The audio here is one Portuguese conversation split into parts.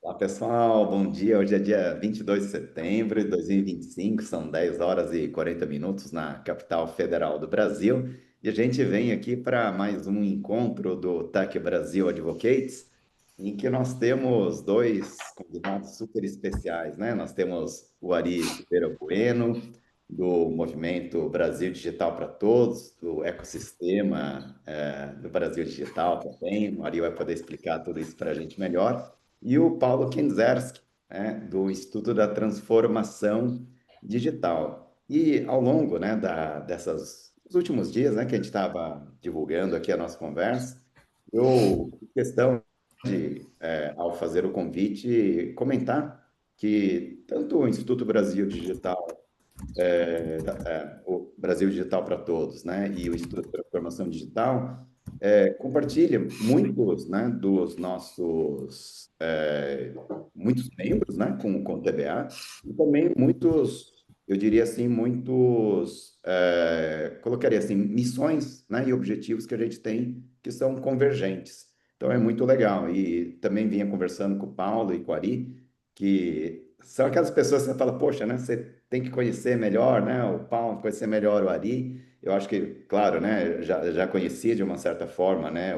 Olá, pessoal, bom dia. Hoje é dia 22 de setembro de 2025, são 10 horas e 40 minutos na capital federal do Brasil. E a gente vem aqui para mais um encontro do TAC Brasil Advocates, em que nós temos dois convidados super especiais, né? Nós temos o Ari Silveira Bueno, do Movimento Brasil Digital para Todos, do ecossistema do Brasil Digital também. O Ari vai poder explicar tudo isso para a gente melhor e o Paulo Kinzerski, né, do Instituto da Transformação Digital. E ao longo, né, dos últimos dias, né, que a gente estava divulgando aqui a nossa conversa, eu fiz questão de, ao fazer o convite, comentar que tanto o Instituto Brasil Digital o Brasil Digital para Todos, né, e o Instituto de Transformação Digital, compartilha muitos, né, dos nossos muitos membros, né, com o TBA, e também muitos, eu diria assim, muitos, colocaria assim, missões, né, e objetivos que a gente tem que são convergentes. Então é muito legal. E também vinha conversando com o Paulo e com a Ari, que são aquelas pessoas que você fala, poxa, né, você tem que conhecer melhor, né, o Paulo, conhecer melhor o Ari. Eu acho que, claro, né, já conhecia de uma certa forma, né,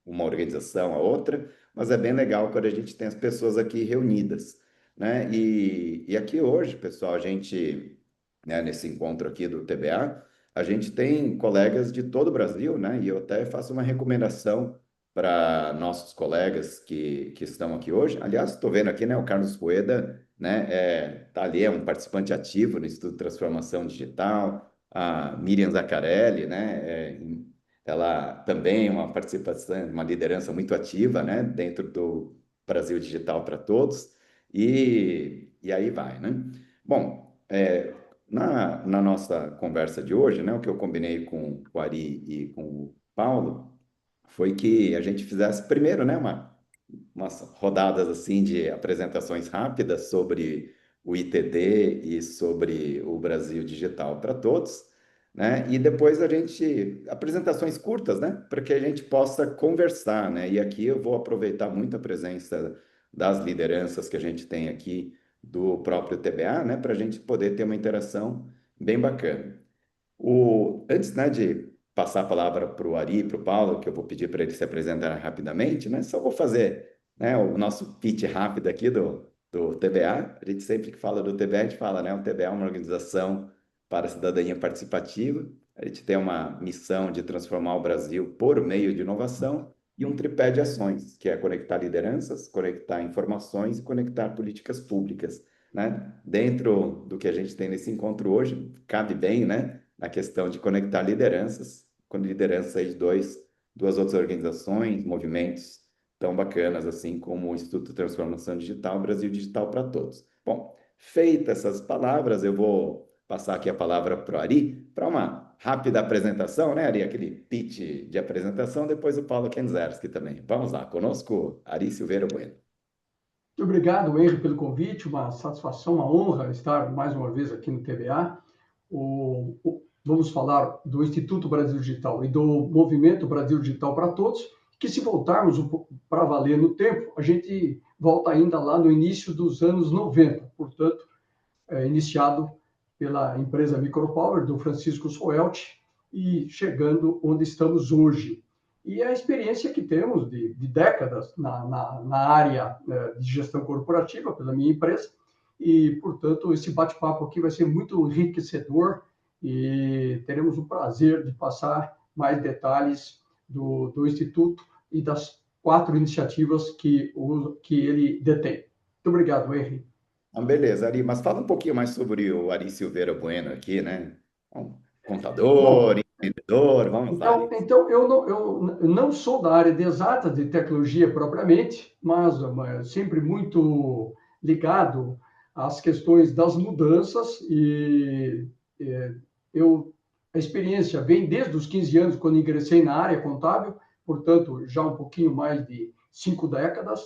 uma organização a outra, mas é bem legal quando a gente tem as pessoas aqui reunidas, né? E aqui hoje, pessoal, a gente, né, nesse encontro aqui do TBA, a gente tem colegas de todo o Brasil, né? E eu até faço uma recomendação para nossos colegas que estão aqui hoje. Aliás, estou vendo aqui, né, o Carlos Pueda, né, tá ali, é um participante ativo no Instituto de Transformação Digital, a Miriam Zaccarelli, né, ela também é uma participação, uma liderança muito ativa, né, dentro do Brasil Digital para Todos, e aí vai, né? Bom, na nossa conversa de hoje, né, o que eu combinei com o Ari e com o Paulo foi que a gente fizesse primeiro, né, umas rodadas assim de apresentações rápidas sobre o ITD e sobre o Brasil Digital para Todos, né? E depois a gente apresentações curtas, né, para que a gente possa conversar, né? E aqui eu vou aproveitar muito a presença das lideranças que a gente tem aqui do próprio TBA, né, para a gente poder ter uma interação bem bacana. Antes, né, de passar a palavra para o Ari, para o Paulo, que eu vou pedir para eles se apresentarem rapidamente, né, só vou fazer, né, o nosso pitch rápido aqui do TBA. A gente sempre que fala do TBA, a gente fala, né, o TBA é uma organização para a cidadania participativa. A gente tem uma missão de transformar o Brasil por meio de inovação e um tripé de ações, que é conectar lideranças, conectar informações e conectar políticas públicas, né? Dentro do que a gente tem nesse encontro hoje, cabe bem, né, na questão de conectar lideranças, com liderança aí de duas outras organizações, movimentos tão bacanas assim como o Instituto de Transformação Digital, Brasil Digital para Todos. Bom, feitas essas palavras, eu vou passar aqui a palavra para o Ari, para uma rápida apresentação, né, Ari? Aquele pitch de apresentação, depois o Paulo Kenzerski também. Vamos lá, conosco, Ari Silveira Bueno. Muito obrigado, Henry, pelo convite. Uma satisfação, uma honra estar mais uma vez aqui no TBA. Vamos falar do Instituto Brasil Digital e do Movimento Brasil Digital para Todos, que se voltarmos para valer no tempo, a gente volta ainda lá no início dos anos 90, portanto, iniciado pela empresa Micropower, do Francisco Soelt, e chegando onde estamos hoje. E a experiência que temos de décadas na área de gestão corporativa pela minha empresa, e, portanto, esse bate-papo aqui vai ser muito enriquecedor e teremos o prazer de passar mais detalhes do Instituto e das 4 iniciativas que ele detém. Muito obrigado, Henry. Ah, beleza, Ari, mas fala um pouquinho mais sobre o Ari Silveira Bueno aqui, né? Contador, Bom, empreendedor, vamos lá, então, Ari. então eu não sou da área de exatas de tecnologia propriamente, mas sempre muito ligado às questões das mudanças e é, eu a experiência vem desde os 15 anos, quando ingressei na área contábil, portanto, já um pouquinho mais de 5 décadas,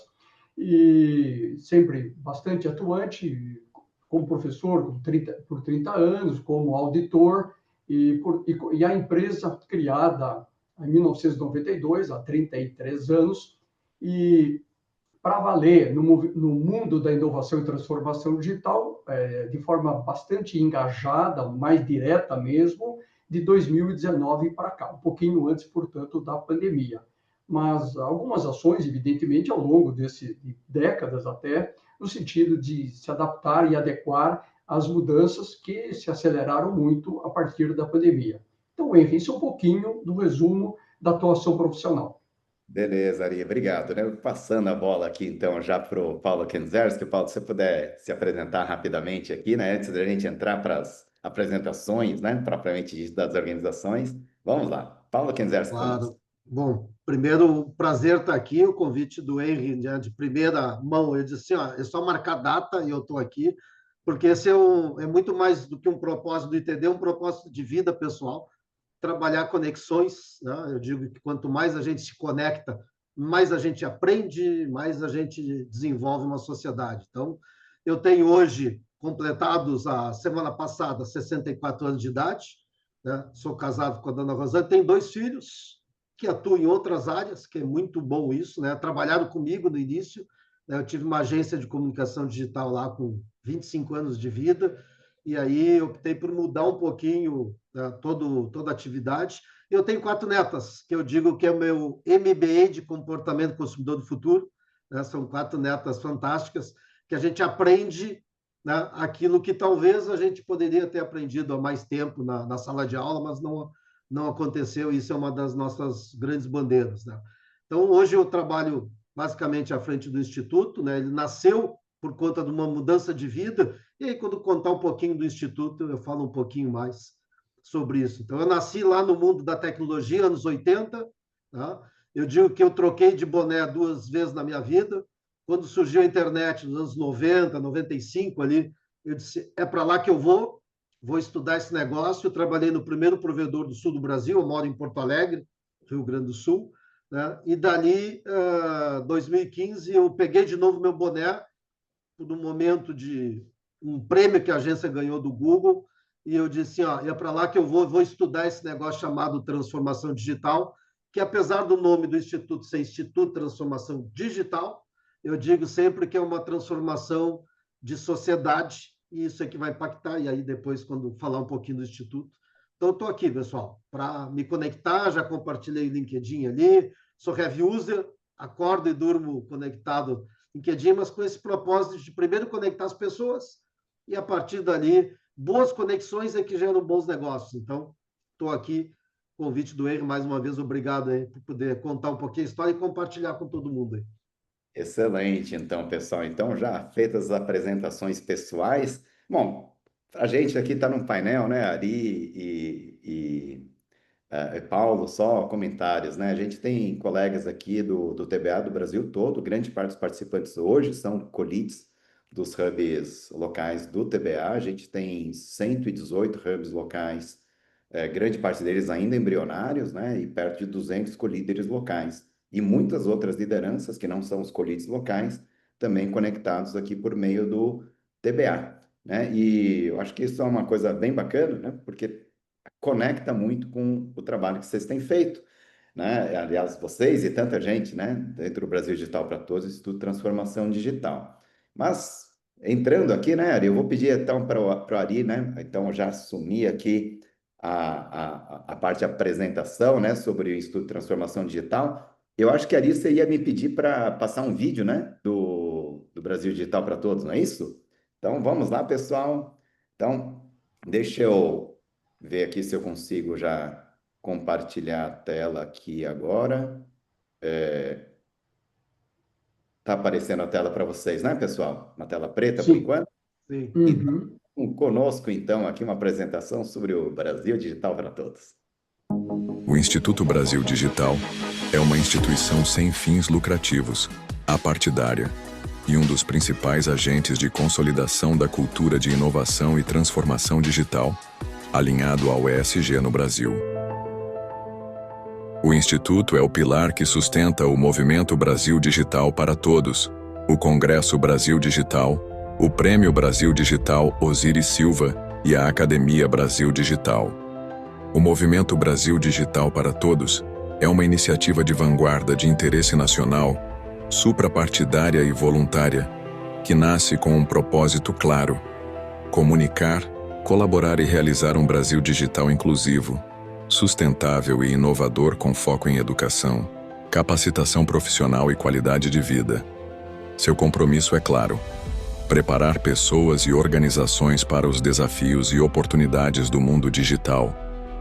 e sempre bastante atuante, como professor por 30 anos, como auditor, e a empresa criada em 1992, há 33 anos, e para valer no mundo da inovação e transformação digital, de forma bastante engajada, mais direta mesmo, de 2019 para cá, um pouquinho antes, portanto, da pandemia. Mas algumas ações, evidentemente, ao longo de décadas até, no sentido de se adaptar e adequar às mudanças que se aceleraram muito a partir da pandemia. Então, Henrique, isso é um pouquinho do resumo da atuação profissional. Beleza, Ari, obrigado, né? Passando a bola aqui, então, já para o Paulo Kenzerski. Paulo, se você puder se apresentar rapidamente aqui, né? Antes da gente entrar para as apresentações, né? Propriamente dito, das organizações. Vamos lá. Paulo Kenzerski conosco. Claro. Bom, primeiro, prazer estar aqui. O convite do Henry, né, de primeira mão. Eu disse assim, ó, é só marcar data e eu estou aqui, porque esse é muito mais do que um propósito do ITD, é um propósito de vida pessoal. Trabalhar conexões, né? Eu digo que quanto mais a gente se conecta, mais a gente aprende, mais a gente desenvolve uma sociedade. Então, eu tenho hoje, completados a semana passada, 64 anos de idade, né? Sou casado com a dona Rosana, tenho 2 filhos que atuam em outras áreas, que é muito bom isso, né? Trabalharam comigo no início, né? Eu tive uma agência de comunicação digital lá com 25 anos de vida, e aí optei por mudar um pouquinho, né, toda a atividade. Eu tenho 4 netas, que eu digo que é o meu MBA de comportamento consumidor do futuro, né? São 4 netas fantásticas, que a gente aprende, né, aquilo que talvez a gente poderia ter aprendido há mais tempo na sala de aula, mas não aconteceu. Isso é uma das nossas grandes bandeiras, né? Então, hoje eu trabalho basicamente à frente do Instituto, né? Ele nasceu por conta de uma mudança de vida, e aí, quando contar um pouquinho do Instituto, eu falo um pouquinho mais sobre isso. Então, eu nasci lá no mundo da tecnologia, anos 80, tá? Eu digo que eu troquei de boné 2 vezes na minha vida. Quando surgiu a internet, nos anos 90, 95, ali, eu disse, é para lá que eu vou estudar esse negócio. Eu trabalhei no primeiro provedor do sul do Brasil, eu moro em Porto Alegre, Rio Grande do Sul, né? E dali, 2015, eu peguei de novo meu boné, no momento de um prêmio que a agência ganhou do Google, e eu disse, ó, é para lá que eu vou estudar esse negócio chamado transformação digital, que apesar do nome do Instituto ser Instituto de Transformação Digital, eu digo sempre que é uma transformação de sociedade, e isso é que vai impactar, e aí depois, quando falar um pouquinho do Instituto. Então, estou aqui, pessoal, para me conectar, já compartilhei o LinkedIn ali, sou heavy user, acordo e durmo conectado LinkedIn, mas com esse propósito de primeiro conectar as pessoas e, a partir dali, boas conexões é que geram bons negócios. Então, estou aqui, convite do Henry, mais uma vez, obrigado aí por poder contar um pouquinho a história e compartilhar com todo mundo aí. Excelente, então, pessoal. Então, já feitas as apresentações pessoais, bom, a gente aqui está num painel, né, Ari e Paulo, só comentários, né? A gente tem colegas aqui do TBA do Brasil todo, grande parte dos participantes hoje são co-leads dos hubs locais do TBA. A gente tem 118 hubs locais, grande parte deles ainda embrionários, né? E perto de 200 co-líderes locais. E muitas outras lideranças que não são os co-leads locais, também conectados aqui por meio do TBA, né? E eu acho que isso é uma coisa bem bacana, né? Porque conecta muito com o trabalho que vocês têm feito, né? Aliás, vocês e tanta gente, né? Dentro do Brasil Digital para Todos, Instituto de Transformação Digital. Mas, entrando aqui, né, Ari, eu vou pedir então para o Ari, né? Então, eu já assumi aqui a parte de apresentação, né, sobre o Instituto de Transformação Digital. Eu acho que, Ari, você ia me pedir para passar um vídeo, né, do Brasil Digital para Todos, não é isso? Então, vamos lá, pessoal. Então, deixa eu ver aqui se eu consigo já compartilhar a tela aqui agora. Tá aparecendo a tela para vocês, né, pessoal? Uma tela preta, por Sim. enquanto? Sim. Uhum. Então, conosco, então, aqui uma apresentação sobre o Brasil Digital para Todos. O Instituto Brasil Digital é uma instituição sem fins lucrativos, apartidária, e um dos principais agentes de consolidação da cultura de inovação e transformação digital, alinhado ao ESG no Brasil. O Instituto é o pilar que sustenta o Movimento Brasil Digital para Todos, o Congresso Brasil Digital, o Prêmio Brasil Digital Osiris Silva e a Academia Brasil Digital. O Movimento Brasil Digital para Todos é uma iniciativa de vanguarda de interesse nacional suprapartidária e voluntária, que nasce com um propósito claro: comunicar, colaborar e realizar um Brasil digital inclusivo, sustentável e inovador com foco em educação, capacitação profissional e qualidade de vida. Seu compromisso é claro: preparar pessoas e organizações para os desafios e oportunidades do mundo digital,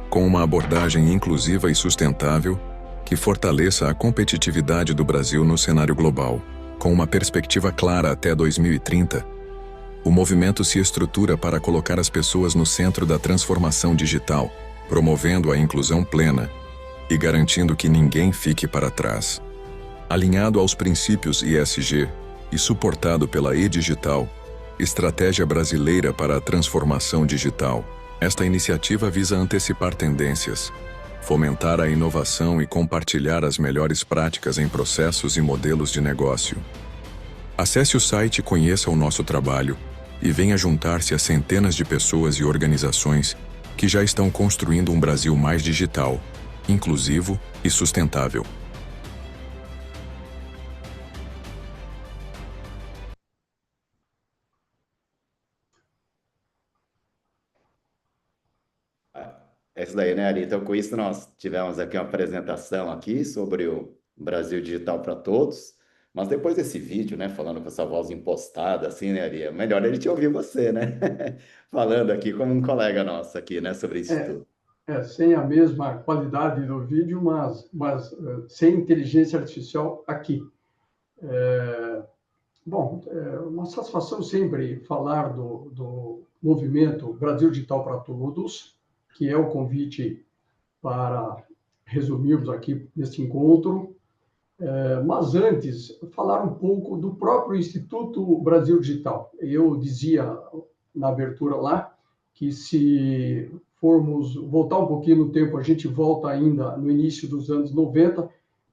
com uma abordagem inclusiva e sustentável que fortaleça a competitividade do Brasil no cenário global. Com uma perspectiva clara até 2030, o movimento se estrutura para colocar as pessoas no centro da transformação digital, promovendo a inclusão plena e garantindo que ninguém fique para trás. Alinhado aos princípios ESG e suportado pela E-Digital, Estratégia Brasileira para a Transformação Digital, esta iniciativa visa antecipar tendências, fomentar a inovação e compartilhar as melhores práticas em processos e modelos de negócio. Acesse o site e conheça o nosso trabalho e venha juntar-se a centenas de pessoas e organizações que já estão construindo um Brasil mais digital, inclusivo e sustentável. É isso daí, né, Ari? Então, com isso, nós tivemos aqui uma apresentação aqui sobre o Brasil Digital para Todos, mas depois desse vídeo, né, falando com essa voz impostada, assim, né, Ari? É melhor a gente ouvir você, né? Falando aqui como um colega nosso aqui, né, sobre isso tudo. Sem a mesma qualidade do vídeo, mas sem inteligência artificial aqui. Bom, é uma satisfação sempre falar do movimento Brasil Digital para Todos, que é o convite para resumirmos aqui neste encontro. Mas antes, falar um pouco do próprio Instituto Brasil Digital. Eu dizia na abertura lá que se formos voltar um pouquinho no tempo, a gente volta ainda no início dos anos 90,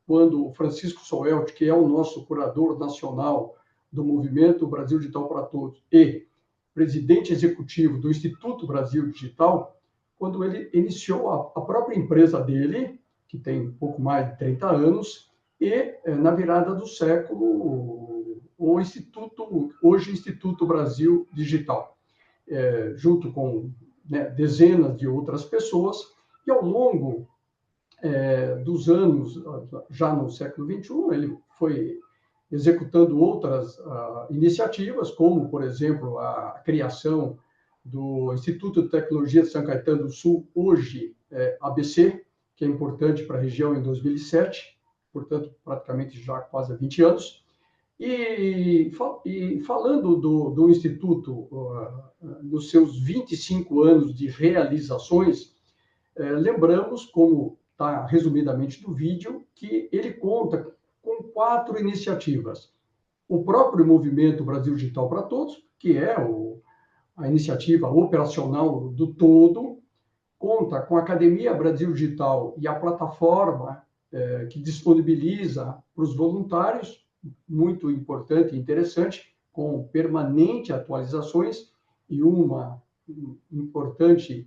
quando o Francisco Soelt, que é o nosso curador nacional do movimento Brasil Digital para Todos e presidente executivo do Instituto Brasil Digital, quando ele iniciou a própria empresa dele, que tem pouco mais de 30 anos, e na virada do século, o Instituto, hoje Instituto Brasil Digital, junto com dezenas de outras pessoas, e ao longo dos anos, já no século XXI, ele foi executando outras iniciativas, como, por exemplo, a criação do Instituto de Tecnologia de São Caetano do Sul, hoje ABC, que é importante para a região, em 2007, portanto, praticamente já quase 20 anos. E falando do Instituto, nos seus 25 anos de realizações, lembramos, como está resumidamente no vídeo, que ele conta com 4 iniciativas. O próprio movimento Brasil Digital para Todos, que é a iniciativa operacional do todo, conta com a Academia Brasil Digital e a plataforma que disponibiliza para os voluntários, muito importante e interessante, com permanente atualizações, e uma importante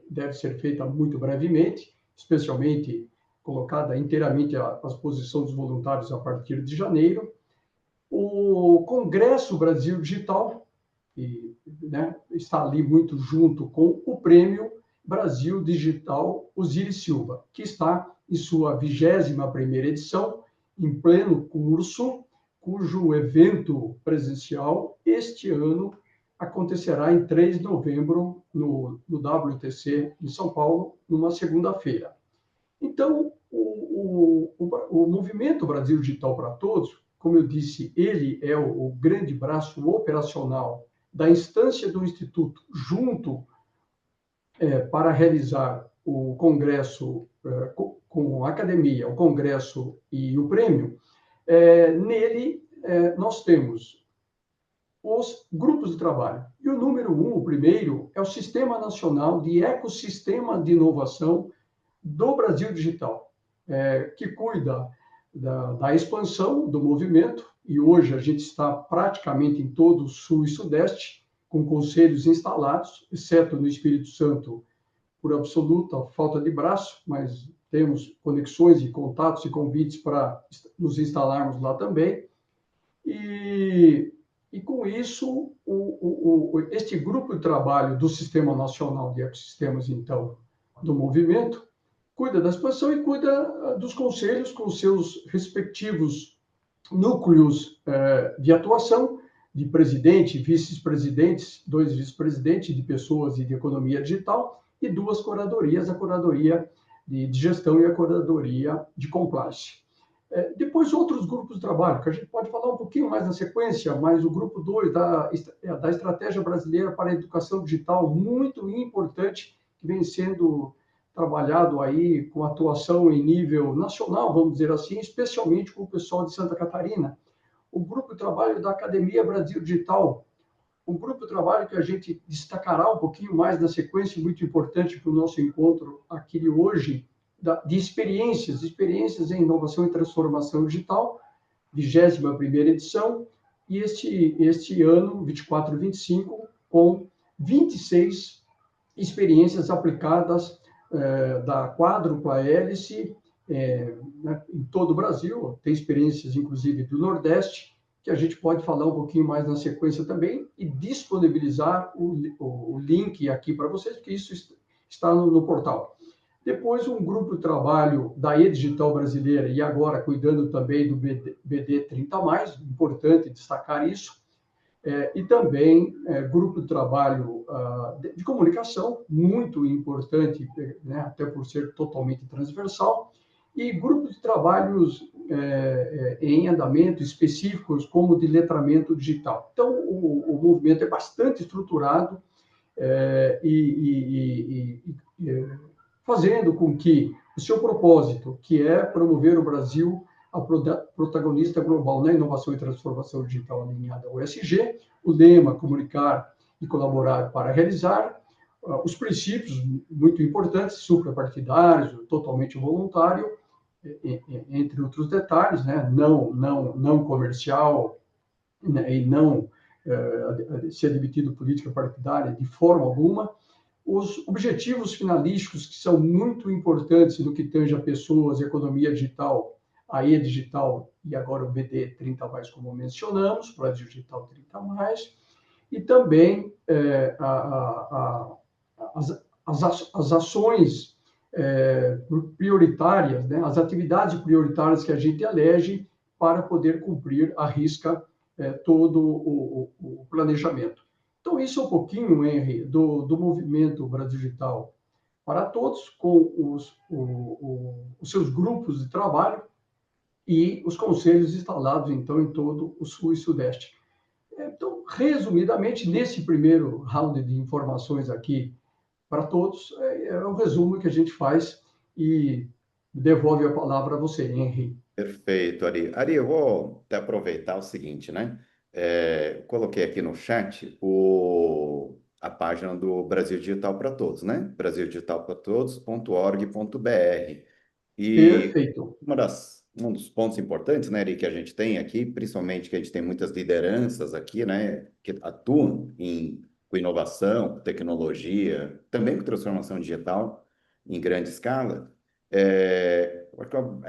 deve ser feita muito brevemente, especialmente colocada inteiramente à disposição dos voluntários a partir de janeiro. O Congresso Brasil Digital, que está ali muito junto com o Prêmio Brasil Digital Osiris Silva, que está em sua 21ª edição, em pleno curso, cujo evento presencial este ano acontecerá em 3 de novembro no WTC em São Paulo, numa segunda-feira. Então, o movimento Brasil Digital para Todos, como eu disse, ele é o grande braço operacional da instância do Instituto, junto para realizar o congresso com a academia, o congresso e o prêmio. Nele, nós temos os grupos de trabalho. E o número 1, o primeiro, é o Sistema Nacional de Ecossistema de Inovação do Brasil Digital, que cuida da expansão do movimento, e hoje a gente está praticamente em todo o Sul e Sudeste, com conselhos instalados, exceto no Espírito Santo, por absoluta falta de braço, mas temos conexões e contatos e convites para nos instalarmos lá também. E com isso, este grupo de trabalho do Sistema Nacional de Ecossistemas, então, do movimento, cuida da expansão e cuida dos conselhos com seus respectivos núcleos de atuação, de presidente, vice-presidentes, 2 vice-presidentes de pessoas e de economia digital, e 2 curadorias, a curadoria de gestão e a curadoria de compliance. Depois, outros grupos de trabalho, que a gente pode falar um pouquinho mais na sequência, mas o grupo 2 da Estratégia Brasileira para a Educação Digital, muito importante, que vem sendo trabalhado aí com atuação em nível nacional, vamos dizer assim, especialmente com o pessoal de Santa Catarina. O grupo de trabalho da Academia Brasil Digital, um grupo de trabalho que a gente destacará um pouquinho mais na sequência, muito importante para o nosso encontro aqui de hoje, de experiências em inovação e transformação digital, 21ª edição, e este ano, 24 e 25, com 26 experiências aplicadas da quádrupla hélice em todo o Brasil, tem experiências, inclusive, do Nordeste, que a gente pode falar um pouquinho mais na sequência também, e disponibilizar o link aqui para vocês, porque isso está no portal. Depois, um grupo de trabalho da E-Digital Brasileira, e agora cuidando também do BD 30+, importante destacar isso, e também grupo de trabalho de comunicação, muito importante, né, até por ser totalmente transversal, e grupos de trabalhos em andamento específicos, como de letramento digital. Então, o movimento é bastante estruturado fazendo com que o seu propósito, que é promover o Brasil a protagonista global na inovação e transformação digital alinhada ao ESG, o lema comunicar e colaborar para realizar, os princípios muito importantes, suprapartidários, totalmente voluntário, entre outros detalhes, né? não comercial, né? E não ser admitido política partidária de forma alguma. Os objetivos finalísticos, que são muito importantes no que tange a pessoas, economia digital, a E-Digital e agora o BD 30+, como mencionamos, Brasil Digital 30+, e também as ações prioritárias, né, as atividades prioritárias que a gente elege para poder cumprir à risca todo o planejamento. Então, isso é um pouquinho, Henry, do movimento Brasil Digital para Todos, com os seus grupos de trabalho e os conselhos instalados, então, em todo o Sul e Sudeste. Então, resumidamente, nesse primeiro round de informações aqui para todos, é o resumo que a gente faz e devolve a palavra a você, Henry. Perfeito, Ari. Ari, eu vou até aproveitar o seguinte, né? Coloquei aqui no chat a página do Brasil Digital para Todos, né? brasildigitalparatodos.org.br. E Perfeito. um dos pontos importantes, né, Ari, que a gente tem aqui, principalmente que a gente tem muitas lideranças aqui, né, que atuam com inovação, com tecnologia, também com transformação digital em grande escala. É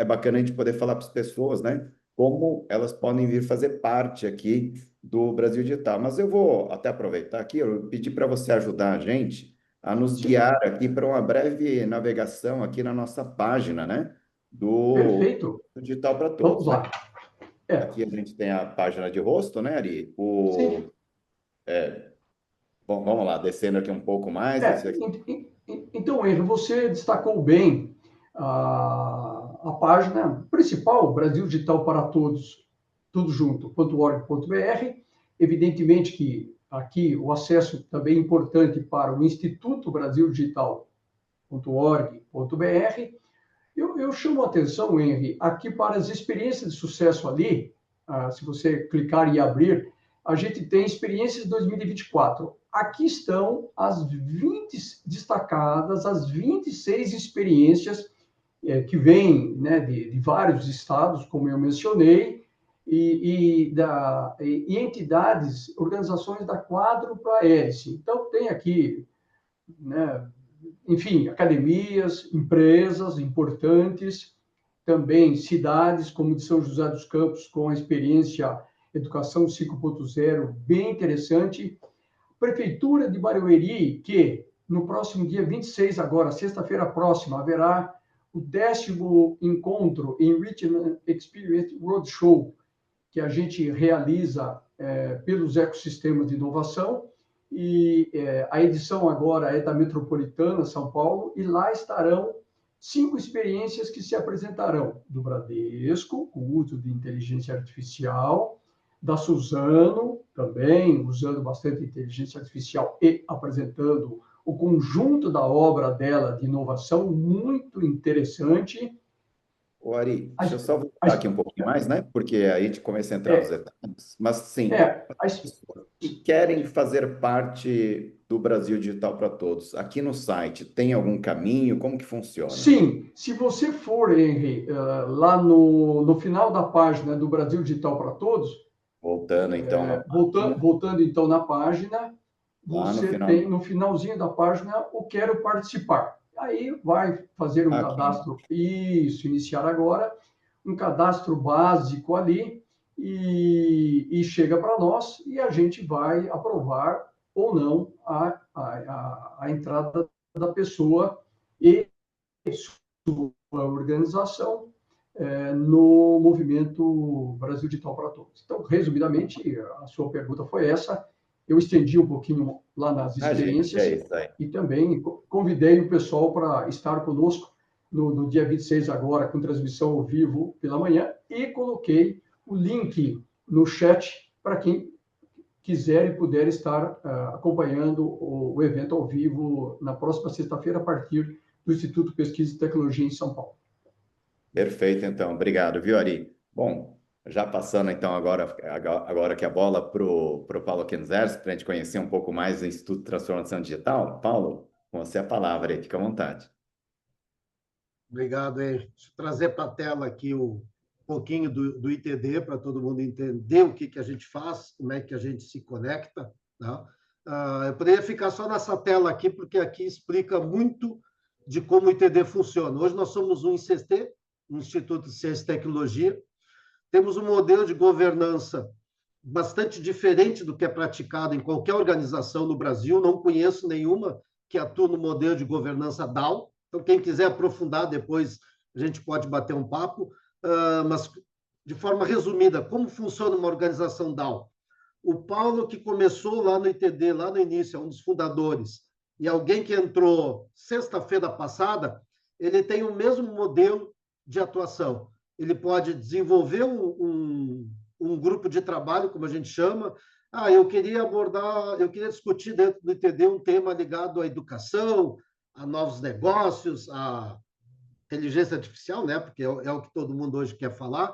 bacana a gente poder falar para as pessoas, né, como elas podem vir fazer parte aqui do Brasil Digital. Mas eu vou até aproveitar aqui, eu pedi para você ajudar a gente a nos guiar aqui para uma breve navegação aqui na nossa página, né, do Digital para Todos. Vamos lá. Aqui a gente tem a página de rosto, né, Ari? Sim. Bom, vamos lá, descendo aqui um pouco mais. Então, Henry, você destacou bem a página principal, Brasil Digital para Todos, tudo junto, .org.br. Evidentemente que aqui o acesso também é importante para o Instituto Brasil Digital.org.br. Eu chamo a atenção, Henry, aqui para as experiências de sucesso ali, se você clicar e abrir, a gente tem experiências de 2024. Aqui estão as 20 destacadas, as 26 experiências que vêm, né, de vários estados, como eu mencionei, e entidades, organizações da quádrupla hélice. Então, tem aqui, né, enfim, academias, empresas importantes, também cidades como de São José dos Campos, com a experiência Educação 5.0, bem interessante. Prefeitura de Barueri, que no próximo dia 26, agora, sexta-feira próxima, haverá o 10º encontro Enrichment Experience Roadshow, que a gente realiza pelos ecossistemas de inovação, e a edição agora é da Metropolitana São Paulo, e lá estarão 5 experiências que se apresentarão do Bradesco, com o uso de inteligência artificial, da Suzano, também usando bastante inteligência artificial e apresentando o conjunto da obra dela de inovação, muito interessante. Ô, Ari, deixa eu só voltar aqui um pouquinho mais, né? Porque aí a gente começa a entrar nos detalhes. Mas, sim, as pessoas que querem fazer parte do Brasil Digital para Todos, aqui no site, tem algum caminho? Como que funciona? Sim, se você for, Henry, lá no final da página do Brasil Digital para Todos, Voltando, então, na voltando então na página, lá no você final. tem no finalzinho da página o Quero Participar. Aí vai fazer um cadastro, isso, iniciar agora, um cadastro básico ali, e chega para nós, e a gente vai aprovar ou não a entrada da pessoa e sua organização no movimento Brasil Digital para Todos. Então, resumidamente, a sua pergunta foi essa. Eu estendi um pouquinho lá nas experiências e também convidei o pessoal para estar conosco no dia 26 agora, com transmissão ao vivo pela manhã, e coloquei o link no chat para quem quiser e puder estar acompanhando o evento ao vivo na próxima sexta-feira, a partir do Instituto Pesquisa e Tecnologia em São Paulo. Perfeito, então. Obrigado, viu, Ari? Bom, já passando, então, agora que a bola para o Paulo Kenzers, para a gente conhecer um pouco mais do Instituto de Transformação Digital. Paulo, com você a palavra aí, fica à vontade. Obrigado, Henry. Deixa eu trazer para a tela aqui um pouquinho do ITD, para todo mundo entender o que a gente faz, como é que a gente se conecta. Tá? Eu poderia ficar só nessa tela aqui, porque aqui explica muito de como o ITD funciona. Hoje nós somos um ICT, um Instituto de Ciência e Tecnologia. Temos um modelo de governança bastante diferente do que é praticado em qualquer organização no Brasil. Não conheço nenhuma que atua no modelo de governança DAO. Então, quem quiser aprofundar, depois a gente pode bater um papo. Mas, de forma resumida, como funciona uma organização DAO? O Paulo, que começou lá no ITD, lá no início, é um dos fundadores, e alguém que entrou sexta-feira passada, ele tem o mesmo modelo de atuação. Ele pode desenvolver um grupo de trabalho, como a gente chama. Eu queria discutir dentro do ITD um tema ligado à educação, a novos negócios, a inteligência artificial, né? Porque é o que todo mundo hoje quer falar.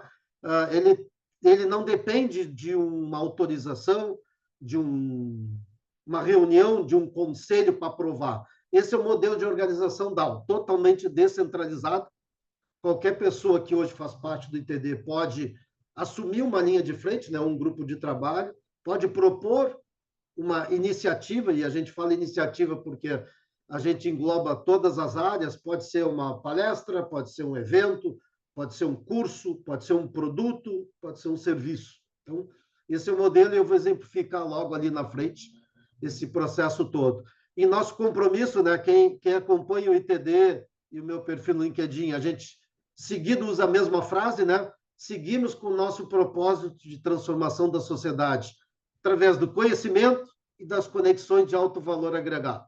Ele não depende de uma autorização, de uma reunião, de um conselho para aprovar. Esse é o modelo de organização DAO, totalmente descentralizado. Qualquer pessoa que hoje faz parte do ITD pode assumir uma linha de frente, né? Um grupo de trabalho, pode propor uma iniciativa, e a gente fala iniciativa porque a gente engloba todas as áreas, pode ser uma palestra, pode ser um evento, pode ser um curso, pode ser um produto, pode ser um serviço. Então, esse é o modelo e eu vou exemplificar logo ali na frente esse processo todo. E nosso compromisso, né, quem acompanha o ITD e o meu perfil no LinkedIn, a gente seguido usa a mesma frase, né? Seguimos com o nosso propósito de transformação da sociedade através do conhecimento e das conexões de alto valor agregado.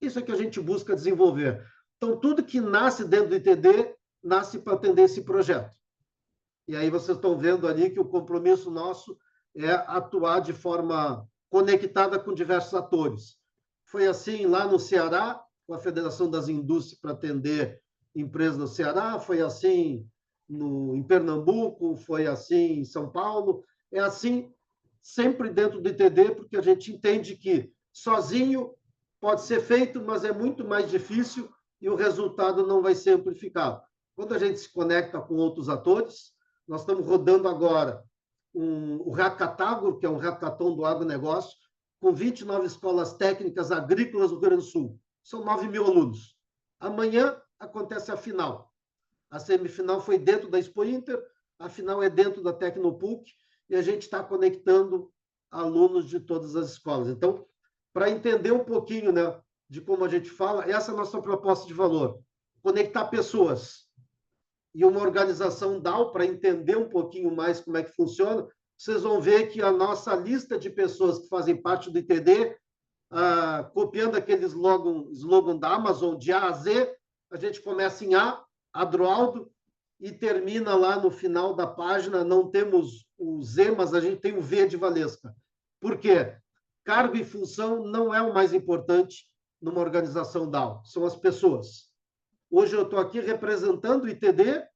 Isso é que a gente busca desenvolver. Então, tudo que nasce dentro do ITD, nasce para atender esse projeto. E aí vocês estão vendo ali que o compromisso nosso é atuar de forma conectada com diversos atores. Foi assim lá no Ceará, com a Federação das Indústrias para atender empresas no Ceará, foi assim em Pernambuco, foi assim em São Paulo, é assim sempre dentro do ITD, porque a gente entende que sozinho pode ser feito, mas é muito mais difícil e o resultado não vai ser amplificado. Quando a gente se conecta com outros atores, nós estamos rodando agora o Hackatagro, que é um hackathon do agronegócio, com 29 escolas técnicas agrícolas do Rio Grande do Sul. são 9.000 alunos. Amanhã acontece a final. A semifinal foi dentro da Expo Inter, a final é dentro da Tecnopuc, e a gente está conectando alunos de todas as escolas. Então, para entender um pouquinho, né, de como a gente fala, essa é a nossa proposta de valor. Conectar pessoas. E uma organização DAO, para entender um pouquinho mais como é que funciona, vocês vão ver que a nossa lista de pessoas que fazem parte do ITD, copiando aquele slogan da Amazon, de A a Z, a gente começa em A, Adroaldo, e termina lá no final da página, não temos o Z, mas a gente tem o V de Valesca. Por quê? Cargo e função não é o mais importante numa organização DAO, são as pessoas. Hoje eu estou aqui representando o ITD,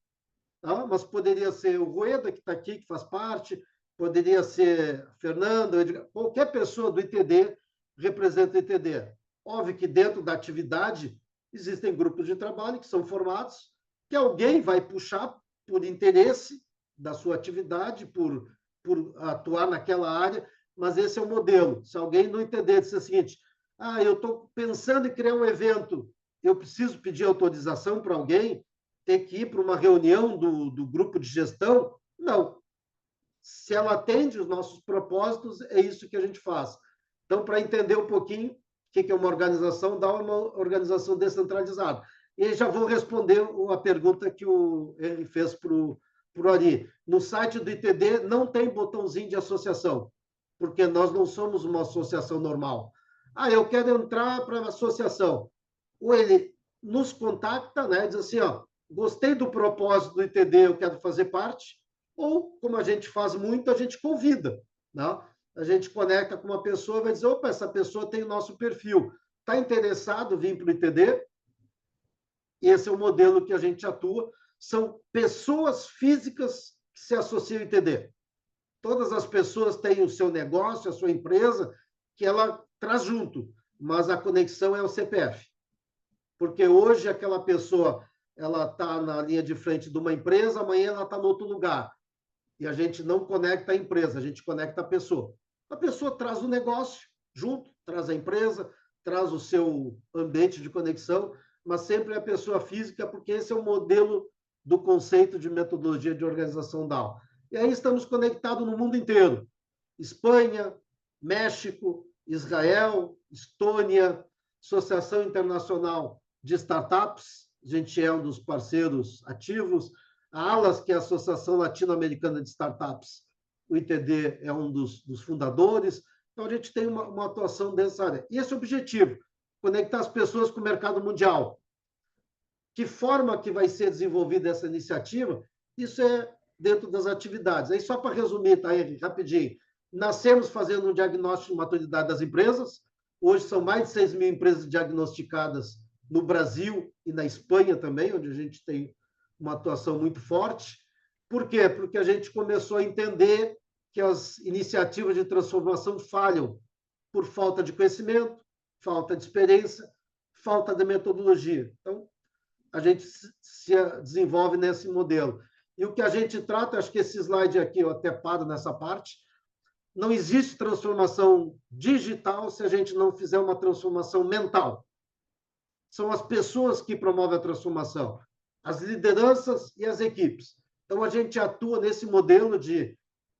tá? Mas poderia ser o Rueda, que está aqui, que faz parte, poderia ser Fernando, qualquer pessoa do ITD representa o ITD. Óbvio que dentro da atividade existem grupos de trabalho que são formados, que alguém vai puxar por interesse da sua atividade, por atuar naquela área, mas esse é o modelo. Se alguém não entender, disser o seguinte, eu estou pensando em criar um evento, eu preciso pedir autorização para alguém, ter que ir para uma reunião do grupo de gestão? Não. Se ela atende os nossos propósitos, é isso que a gente faz. Então, para entender um pouquinho o que é uma organização, dá uma organização descentralizada. E já vou responder a pergunta que ele fez para o Ari. No site do ITD não tem botãozinho de associação, porque nós não somos uma associação normal. Eu quero entrar para a associação. Ou ele nos contacta, né, diz assim, gostei do propósito do ITD, eu quero fazer parte, ou, como a gente faz muito, a gente convida, né? A gente conecta com uma pessoa, vai dizer, opa, essa pessoa tem o nosso perfil, está interessado em vir para o ITD? Esse é o modelo que a gente atua, são pessoas físicas que se associam ao ITD. Todas as pessoas têm o seu negócio, a sua empresa, que ela traz junto, mas a conexão é o CPF. Porque hoje aquela pessoa ela está na linha de frente de uma empresa, amanhã ela está em outro lugar. E a gente não conecta a empresa, a gente conecta a pessoa. A pessoa traz o negócio junto, traz a empresa, traz o seu ambiente de conexão, mas sempre é a pessoa física, porque esse é o modelo do conceito de metodologia de organização DAO. E aí estamos conectados no mundo inteiro. Espanha, México, Israel, Estônia, Associação Internacional de Startups, a gente é um dos parceiros ativos, a ALAS, que é a Associação Latino-Americana de Startups, o ITD é um dos fundadores, então a gente tem uma atuação dessa área. E esse é o objetivo, conectar as pessoas com o mercado mundial. Que forma que vai ser desenvolvida essa iniciativa? Isso é dentro das atividades. Aí, só para resumir, tá, Henrique, rapidinho, nascemos fazendo um diagnóstico de maturidade das empresas, hoje são mais de 6.000 empresas diagnosticadas no Brasil e na Espanha também, onde a gente tem uma atuação muito forte. Por quê? Porque a gente começou a entender que as iniciativas de transformação falham por falta de conhecimento, falta de experiência, falta de metodologia. Então, a gente se desenvolve nesse modelo. E o que a gente trata, acho que esse slide aqui, eu até paro nessa parte, não existe transformação digital se a gente não fizer uma transformação mental. São as pessoas que promovem a transformação, as lideranças e as equipes. Então, a gente atua nesse modelo de,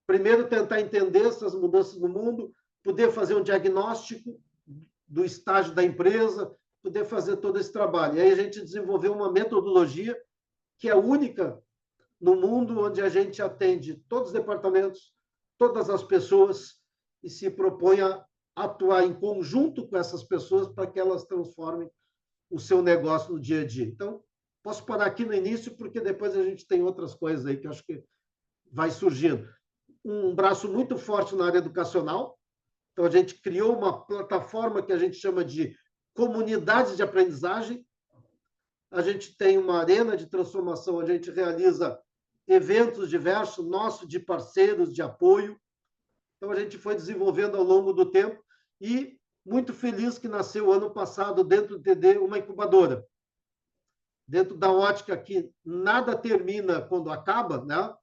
primeiro, tentar entender essas mudanças no mundo, poder fazer um diagnóstico do estágio da empresa, poder fazer todo esse trabalho. E aí a gente desenvolveu uma metodologia que é única no mundo, onde a gente atende todos os departamentos, todas as pessoas, e se propõe a atuar em conjunto com essas pessoas para que elas transformem o seu negócio no dia a dia. Então, posso parar aqui no início, porque depois a gente tem outras coisas aí que eu acho que vai surgindo. Um braço muito forte na área educacional. Então, a gente criou uma plataforma que a gente chama de comunidades de aprendizagem. A gente tem uma arena de transformação, a gente realiza eventos diversos, nossos de parceiros, de apoio. Então, a gente foi desenvolvendo ao longo do tempo e muito feliz que nasceu ano passado, dentro do TD, uma incubadora. Dentro da ótica que nada termina quando acaba, né?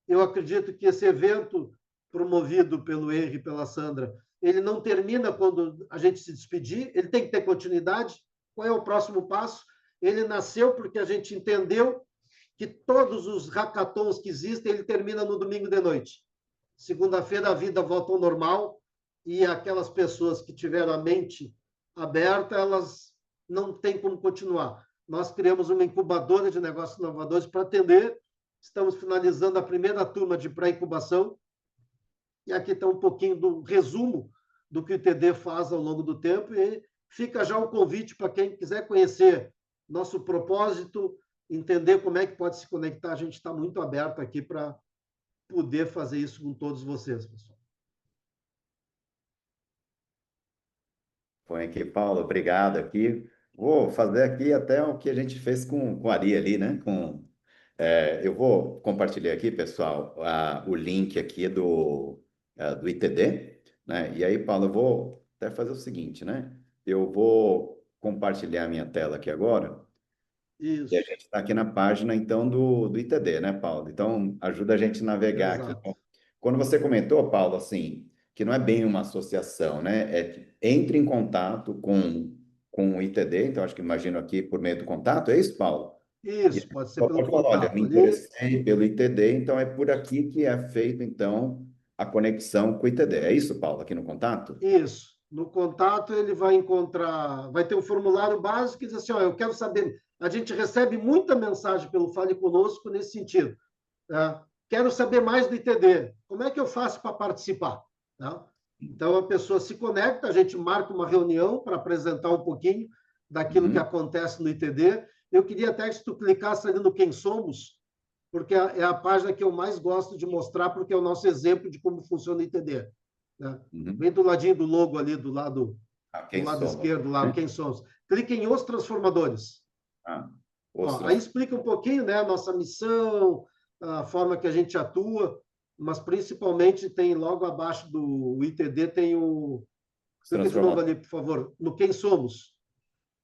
Eu acredito que esse evento, promovido pelo Henry e pela Sandra, ele não termina quando a gente se despedir, ele tem que ter continuidade, Qual é o próximo passo? Ele nasceu porque a gente entendeu que todos os hackathons que existem, ele termina no domingo de noite. Segunda-feira a vida volta ao normal e aquelas pessoas que tiveram a mente aberta, elas não têm como continuar. Nós criamos uma incubadora de negócios inovadores para atender. Estamos finalizando a primeira turma de pré-incubação. E aqui está um pouquinho do resumo do que o ITD faz ao longo do tempo. E fica já o convite para quem quiser conhecer nosso propósito, entender como é que pode se conectar. A gente está muito aberto aqui para poder fazer isso com todos vocês, pessoal. Põe aqui, Paulo, obrigado aqui. Vou fazer aqui até o que a gente fez com a Ari ali, né? Eu vou compartilhar aqui, pessoal, o link aqui do ITD, né? E aí, Paulo, eu vou até fazer o seguinte, né? Eu vou compartilhar a minha tela aqui agora. Isso. E a gente está aqui na página, então, do ITD, né, Paulo? Então, ajuda a gente a navegar aqui. Exato. Quando você comentou, Paulo, assim, que não é bem uma associação, né? Entre em contato com o ITD, então, acho que imagino aqui por meio do contato, é isso, Paulo? E Isso, pode ser pode pelo falar, olha, me contato ali. interessei pelo ITD, então é por aqui que é feito, então, a conexão com o ITD. É isso, Paulo, aqui no contato? Isso. No contato, ele vai encontrar, vai ter um formulário básico que diz assim, ó, eu quero saber. A gente recebe muita mensagem pelo Fale Conosco nesse sentido. Né? Quero saber mais do ITD. Como é que eu faço para participar? Né? Então, a pessoa se conecta, a gente marca uma reunião para apresentar um pouquinho daquilo que acontece no ITD. Eu queria até que tu clicasse ali no Quem Somos, porque é a página que eu mais gosto de mostrar, porque é o nosso exemplo de como funciona o ITD. Né? Vem do ladinho do logo ali, do lado esquerdo, lá, Quem Somos. Clique em Os Transformadores. Aí explica um pouquinho, né, a nossa missão, a forma que a gente atua, mas principalmente tem logo abaixo do ITD tem o... Clica de novo ali, por favor, no Quem Somos.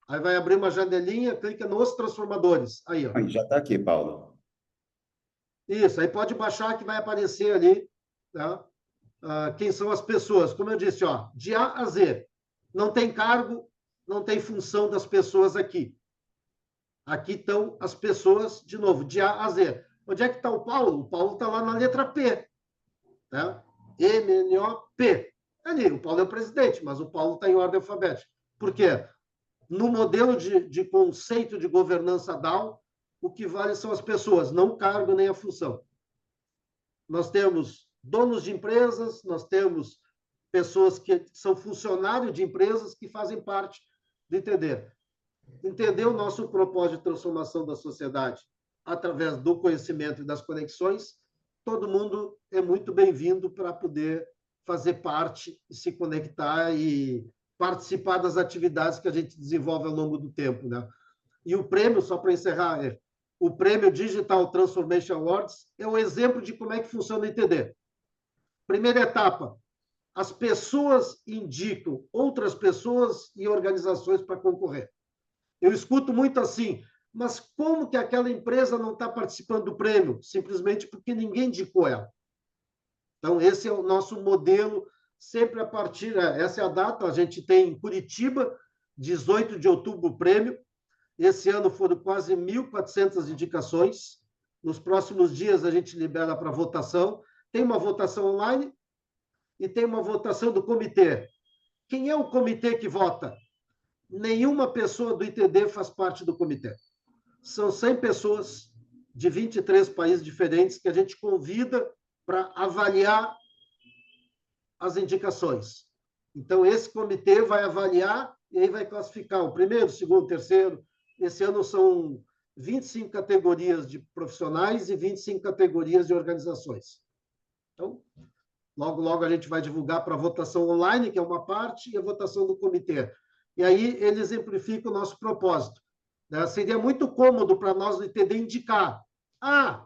Aí vai abrir uma janelinha, clica nos Transformadores. Aí, ó. Já está aqui, Paulo. Isso, aí pode baixar que vai aparecer ali, tá? Quem são as pessoas. Como eu disse, ó, de A a Z. Não tem cargo, não tem função das pessoas aqui. Aqui estão as pessoas, de novo, de A a Z. Onde é que está o Paulo? O Paulo está lá na letra P. Né? M-N-O-P. Ali, o Paulo é o presidente, mas o Paulo está em ordem alfabética. Por quê? No modelo de conceito de governança DAO, o que vale são as pessoas, não o cargo nem a função. Nós temos donos de empresas, nós temos pessoas que são funcionários de empresas que fazem parte do ITD. Entender o nosso propósito de transformação da sociedade através do conhecimento e das conexões, todo mundo é muito bem-vindo para poder fazer parte, se conectar e participar das atividades que a gente desenvolve ao longo do tempo. Né? E o prêmio, só para encerrar, o prêmio Digital Transformation Awards é um exemplo de como é que funciona o ITD. Primeira etapa, as pessoas indicam outras pessoas e organizações para concorrer. Eu escuto muito assim, mas como que aquela empresa não está participando do prêmio? Simplesmente porque ninguém indicou ela. Então, esse é o nosso modelo, sempre a partir... Essa é a data, a gente tem em Curitiba, 18 de outubro, o prêmio. Esse ano foram quase 1.400 indicações. Nos próximos dias, a gente libera para votação. Tem uma votação online e tem uma votação do comitê. Quem é o comitê que vota? Nenhuma pessoa do ITD faz parte do comitê. São 100 pessoas de 23 países diferentes que a gente convida para avaliar as indicações. Então, esse comitê vai avaliar e aí vai classificar o primeiro, o segundo, o terceiro. Esse ano são 25 categorias de profissionais e 25 categorias de organizações. Então, logo, logo a gente vai divulgar para a votação online, que é uma parte, e a votação do comitê. E aí ele exemplifica o nosso propósito. Né? Seria muito cômodo para nós do ITD indicar: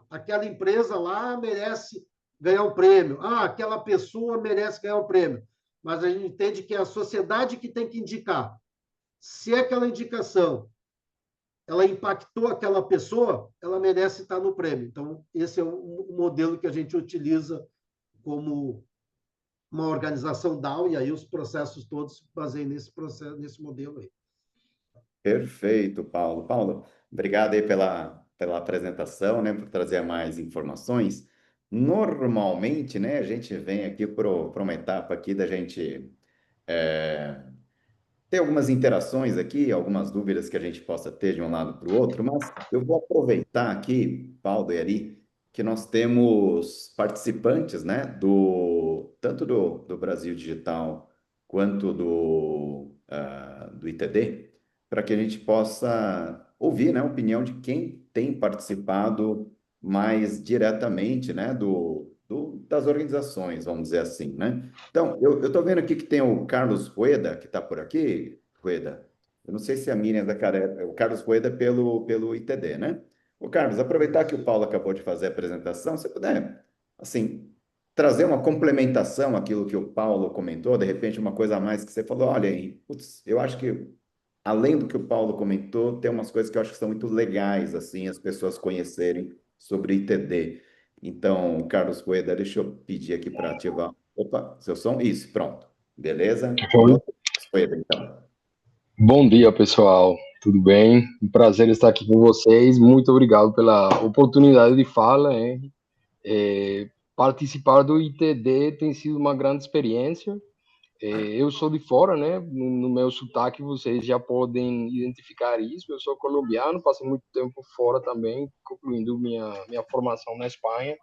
aquela empresa lá merece ganhar um prêmio, aquela pessoa merece ganhar um prêmio. Mas a gente entende que é a sociedade que tem que indicar. Se aquela indicação ela impactou aquela pessoa, ela merece estar no prêmio. Então, esse é o modelo que a gente utiliza como uma organização DAO, e aí os processos todos se baseiam nesse processo, nesse modelo aí. Perfeito, Paulo. Paulo, obrigado aí pela apresentação, né, por trazer mais informações. Normalmente, né, a gente vem aqui para uma etapa aqui da gente é, ter algumas interações aqui, algumas dúvidas que a gente possa ter de um lado para o outro, mas eu vou aproveitar aqui, Paulo e Ari, que nós temos participantes, né, tanto do Brasil Digital quanto do ITD, para que a gente possa ouvir, né, a opinião de quem tem participado mais diretamente, né, das organizações, vamos dizer assim, né? Então, eu estou vendo aqui que tem o Carlos Rueda, que está por aqui, Rueda. Eu não sei se a Miriam Zacaré, o Carlos Rueda é pelo ITD, né? O Carlos, aproveitar que o Paulo acabou de fazer a apresentação, se puder, assim, trazer uma complementação àquilo que o Paulo comentou, de repente uma coisa a mais que você falou, olha aí, putz, eu acho que, além do que o Paulo comentou, tem umas coisas que eu acho que são muito legais, assim, as pessoas conhecerem sobre ITD. Então, Carlos Rueda, deixa eu pedir aqui para ativar. Opa, seu som? Isso, pronto. Beleza? Com Oi. você, Rueda, então. Bom dia, pessoal. Tudo bem? Um prazer estar aqui com vocês. Muito obrigado pela oportunidade de fala, hein? Participar do ITD tem sido uma grande experiência. Eu sou de fora, né? No meu sotaque vocês já podem identificar isso. Eu sou colombiano, passei muito tempo fora também, concluindo minha formação na Espanha.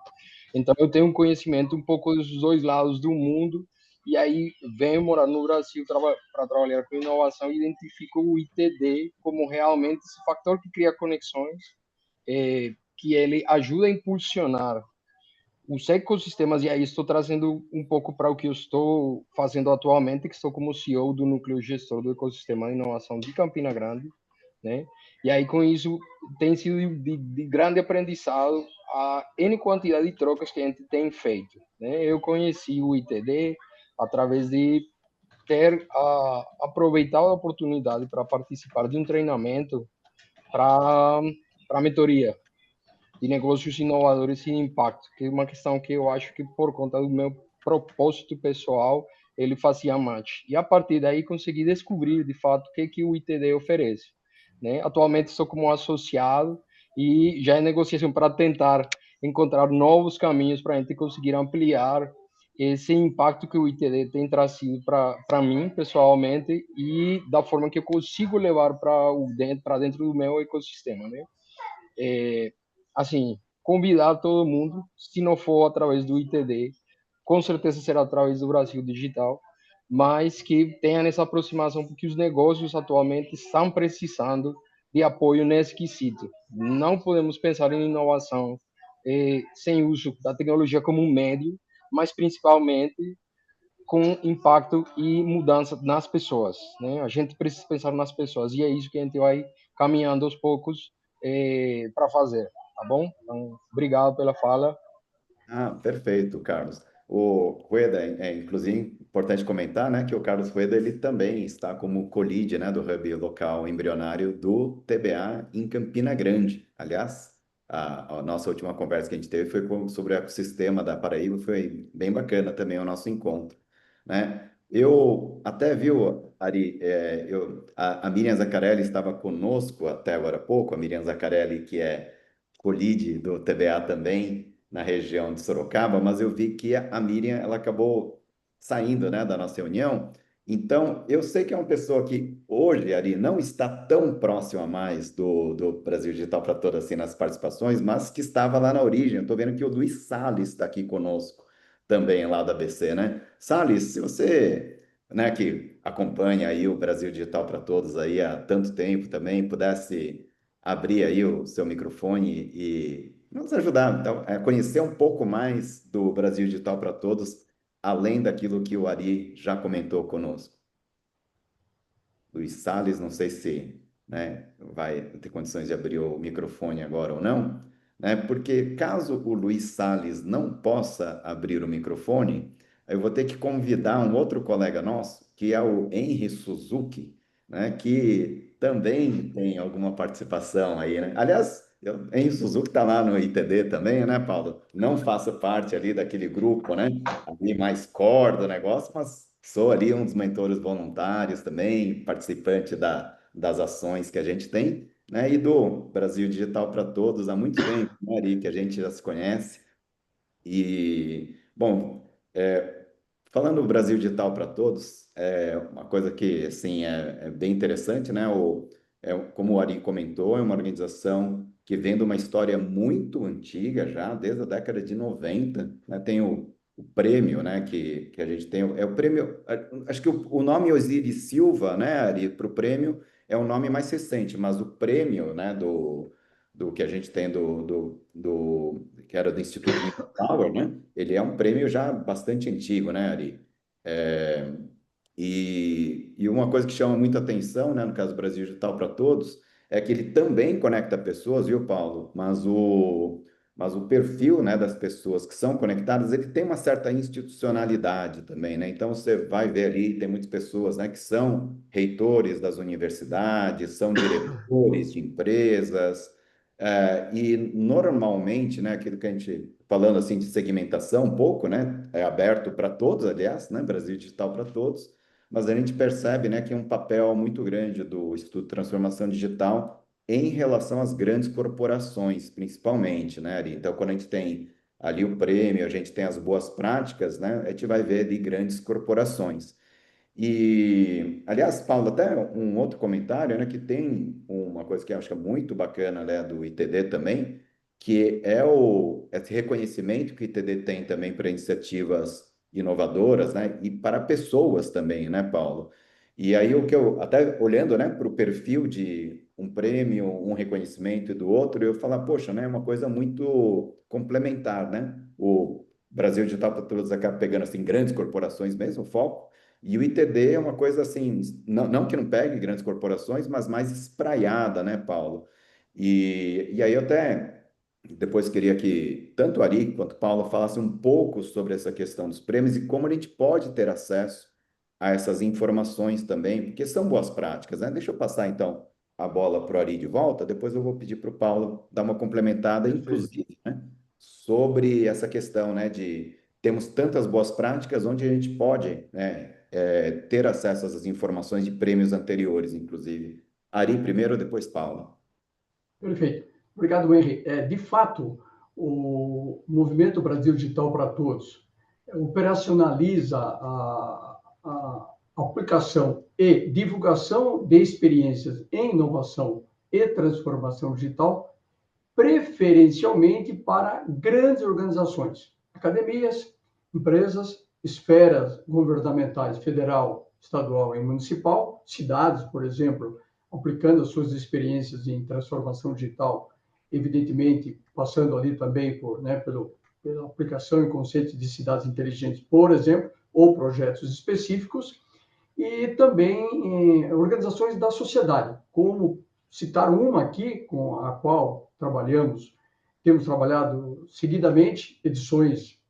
Então, eu tenho um conhecimento um pouco dos dois lados do mundo, e aí venho morar no Brasil para trabalhar com inovação e identifico o ITD como realmente esse fator que cria conexões, que ele ajuda a impulsionar os ecossistemas, e aí estou trazendo um pouco para o que eu estou fazendo atualmente, que estou como CEO do núcleo gestor do ecossistema de inovação de Campina Grande, né? E aí, com isso, tem sido de grande aprendizado a N quantidade de trocas que a gente tem feito, né? Eu conheci o ITD através de ter aproveitado a oportunidade para participar de um treinamento para mentoria de negócios inovadores e de impacto, que é uma questão que eu acho que, por conta do meu propósito pessoal, ele fazia match. E a partir daí consegui descobrir, de fato, o que o ITD oferece, né? Atualmente estou como associado e já em negociação para tentar encontrar novos caminhos para a gente conseguir ampliar esse impacto que o ITD tem trazido para mim, pessoalmente, e da forma que eu consigo levar para dentro do meu ecossistema, né? Assim, convidar todo mundo, se não for através do ITD, com certeza será através do Brasil Digital, mas que tenha essa aproximação, porque os negócios atualmente estão precisando de apoio nesse quesito. Não podemos pensar em inovação sem uso da tecnologia como um médio, mas principalmente com impacto e mudança nas pessoas, né? A gente precisa pensar nas pessoas e é isso que a gente vai caminhando aos poucos para fazer, tá bom? Então, obrigado pela fala. Ah, perfeito, Carlos. O Rueda, inclusive, importante comentar, né, que o Carlos Rueda, ele também está como co-lead, né, do Hub Local Embrionário do TBA em Campina Grande. Aliás, a nossa última conversa que a gente teve foi sobre o ecossistema da Paraíba, foi bem bacana também o nosso encontro, né? Eu até viu, Ari, a Miriam Zaccarelli estava conosco até agora há pouco, a Miriam Zaccarelli, que é co-lead do TBA também, na região de Sorocaba, mas eu vi que a Miriam ela acabou saindo, né, da nossa reunião. Então, eu sei que é uma pessoa que hoje, Ari, não está tão próxima mais do Brasil Digital para Todos assim nas participações, mas que estava lá na origem. Estou vendo que o Luiz Salles está aqui conosco também lá da ABC, né? Salles, se você, né, que acompanha aí o Brasil Digital para Todos aí há tanto tempo também, pudesse abrir aí o seu microfone e nos ajudar então, a conhecer um pouco mais do Brasil Digital para Todos, além daquilo que o Ari já comentou conosco. Luiz Salles, não sei se, né, vai ter condições de abrir o microfone agora ou não, né? Porque caso o Luiz Salles não possa abrir o microfone, eu vou ter que convidar um outro colega nosso, que é o Henry Suzuki, né, que também tem alguma participação aí, né? Aliás, Henry Suzuki está lá no ITD também, né, Paulo? Não faço parte ali daquele grupo, né? Ali mais core do negócio, mas sou ali um dos mentores voluntários também, participante das ações que a gente tem, né? E do Brasil Digital para Todos há muito tempo, né, Ari, que a gente já se conhece. E, bom, falando do Brasil Digital para Todos, é uma coisa que, assim, é bem interessante, né? Como o Ari comentou, é uma organização que vem de uma história muito antiga já, desde a década de 90, né? Tem o prêmio, né, que a gente tem, é o prêmio, acho que o nome Osiris Silva, né, Ari, para o prêmio é o nome mais recente, mas o prêmio, né, do que a gente tem que era do Instituto Power, né? Ele é um prêmio já bastante antigo, né, Ari? É, e uma coisa que chama muita atenção, né, no caso do Brasil Digital para Todos, é que ele também conecta pessoas, viu, Paulo? Mas o perfil, né, das pessoas que são conectadas, ele tem uma certa institucionalidade também, né? Então, você vai ver ali, tem muitas pessoas, né, que são reitores das universidades, são diretores de empresas, e normalmente, né, aquilo que a gente, falando assim de segmentação um pouco, né, é aberto para todos, aliás, né, Brasil Digital para Todos, mas a gente percebe, né, que é um papel muito grande do Instituto de Transformação Digital em relação às grandes corporações, principalmente, né, Ari? Então, quando a gente tem ali o prêmio, a gente tem as boas práticas, né, a gente vai ver de grandes corporações. E, aliás, Paulo, até um outro comentário, né, que tem uma coisa que eu acho que é muito bacana, né, do ITD também, que é esse reconhecimento que o ITD tem também para iniciativas inovadoras, né, e para pessoas também, né, Paulo? E aí o que eu, até olhando, né, para o perfil de um prêmio, um reconhecimento e do outro, eu falar, poxa, né, é uma coisa muito complementar, né? O Brasil Digital para Todos acaba pegando, assim, grandes corporações mesmo, o foco, e o ITD é uma coisa assim, não que não pegue grandes corporações, mas mais espraiada, né, Paulo? E aí eu até depois queria que tanto Ari quanto Paulo falassem um pouco sobre essa questão dos prêmios e como a gente pode ter acesso a essas informações também, porque são boas práticas, né? Deixa eu passar então a bola para o Ari de volta, depois eu vou pedir para o Paulo dar uma complementada, Perfeito. inclusive, né, sobre essa questão, né, de temos tantas boas práticas onde a gente pode, né, ter acesso a essas informações de prêmios anteriores, inclusive. Ari primeiro, depois Paulo. Perfeito. Obrigado, Henry. De fato, o Movimento Brasil Digital para Todos operacionaliza a aplicação e divulgação de experiências em inovação e transformação digital, preferencialmente para grandes organizações, academias, empresas, esferas governamentais, federal, estadual e municipal, cidades, por exemplo, aplicando as suas experiências em transformação digital, evidentemente passando ali também pela aplicação em conceitos de cidades inteligentes, por exemplo, ou projetos específicos, e também organizações da sociedade, como citar uma aqui com a qual temos trabalhado seguidamente, edições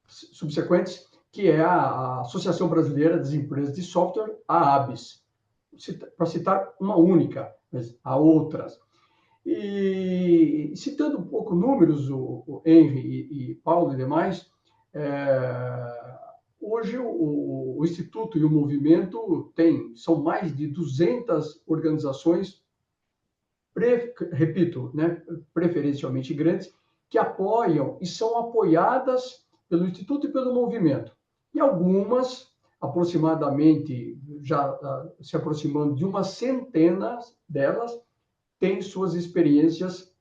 subsequentes, que é a Associação Brasileira das Empresas de Software, a ABS, para citar uma única, mas há outras. E citando um pouco números, o Henry e Paulo e demais, hoje o Instituto e o movimento são mais de 200 organizações, repito, né, preferencialmente grandes, que apoiam e são apoiadas pelo Instituto e pelo movimento. E algumas, aproximadamente, já se aproximando de uma centena delas, têm suas experiências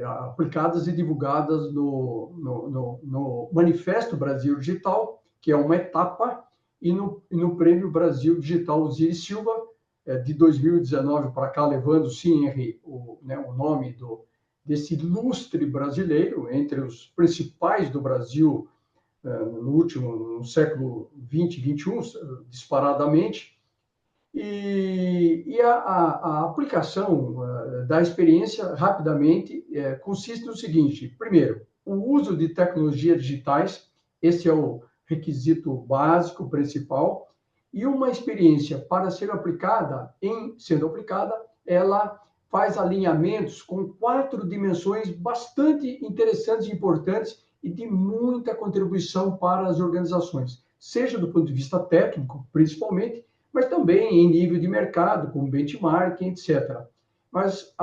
aplicadas e divulgadas no Manifesto Brasil Digital, que é uma etapa, e no Prêmio Brasil Digital Osiris Silva, de 2019 para cá, levando, sim, Henry, o nome desse ilustre brasileiro, entre os principais do Brasil no século 20 e 21, disparadamente. E a aplicação da experiência, rapidamente, consiste no seguinte: primeiro, o uso de tecnologias digitais, esse é o requisito básico, principal, e uma experiência, para ser aplicada, sendo aplicada, ela faz alinhamentos com 4 dimensões bastante interessantes e importantes e de muita contribuição para as organizações, seja do ponto de vista técnico, principalmente, mas também em nível de mercado, como benchmarking, etc. Mas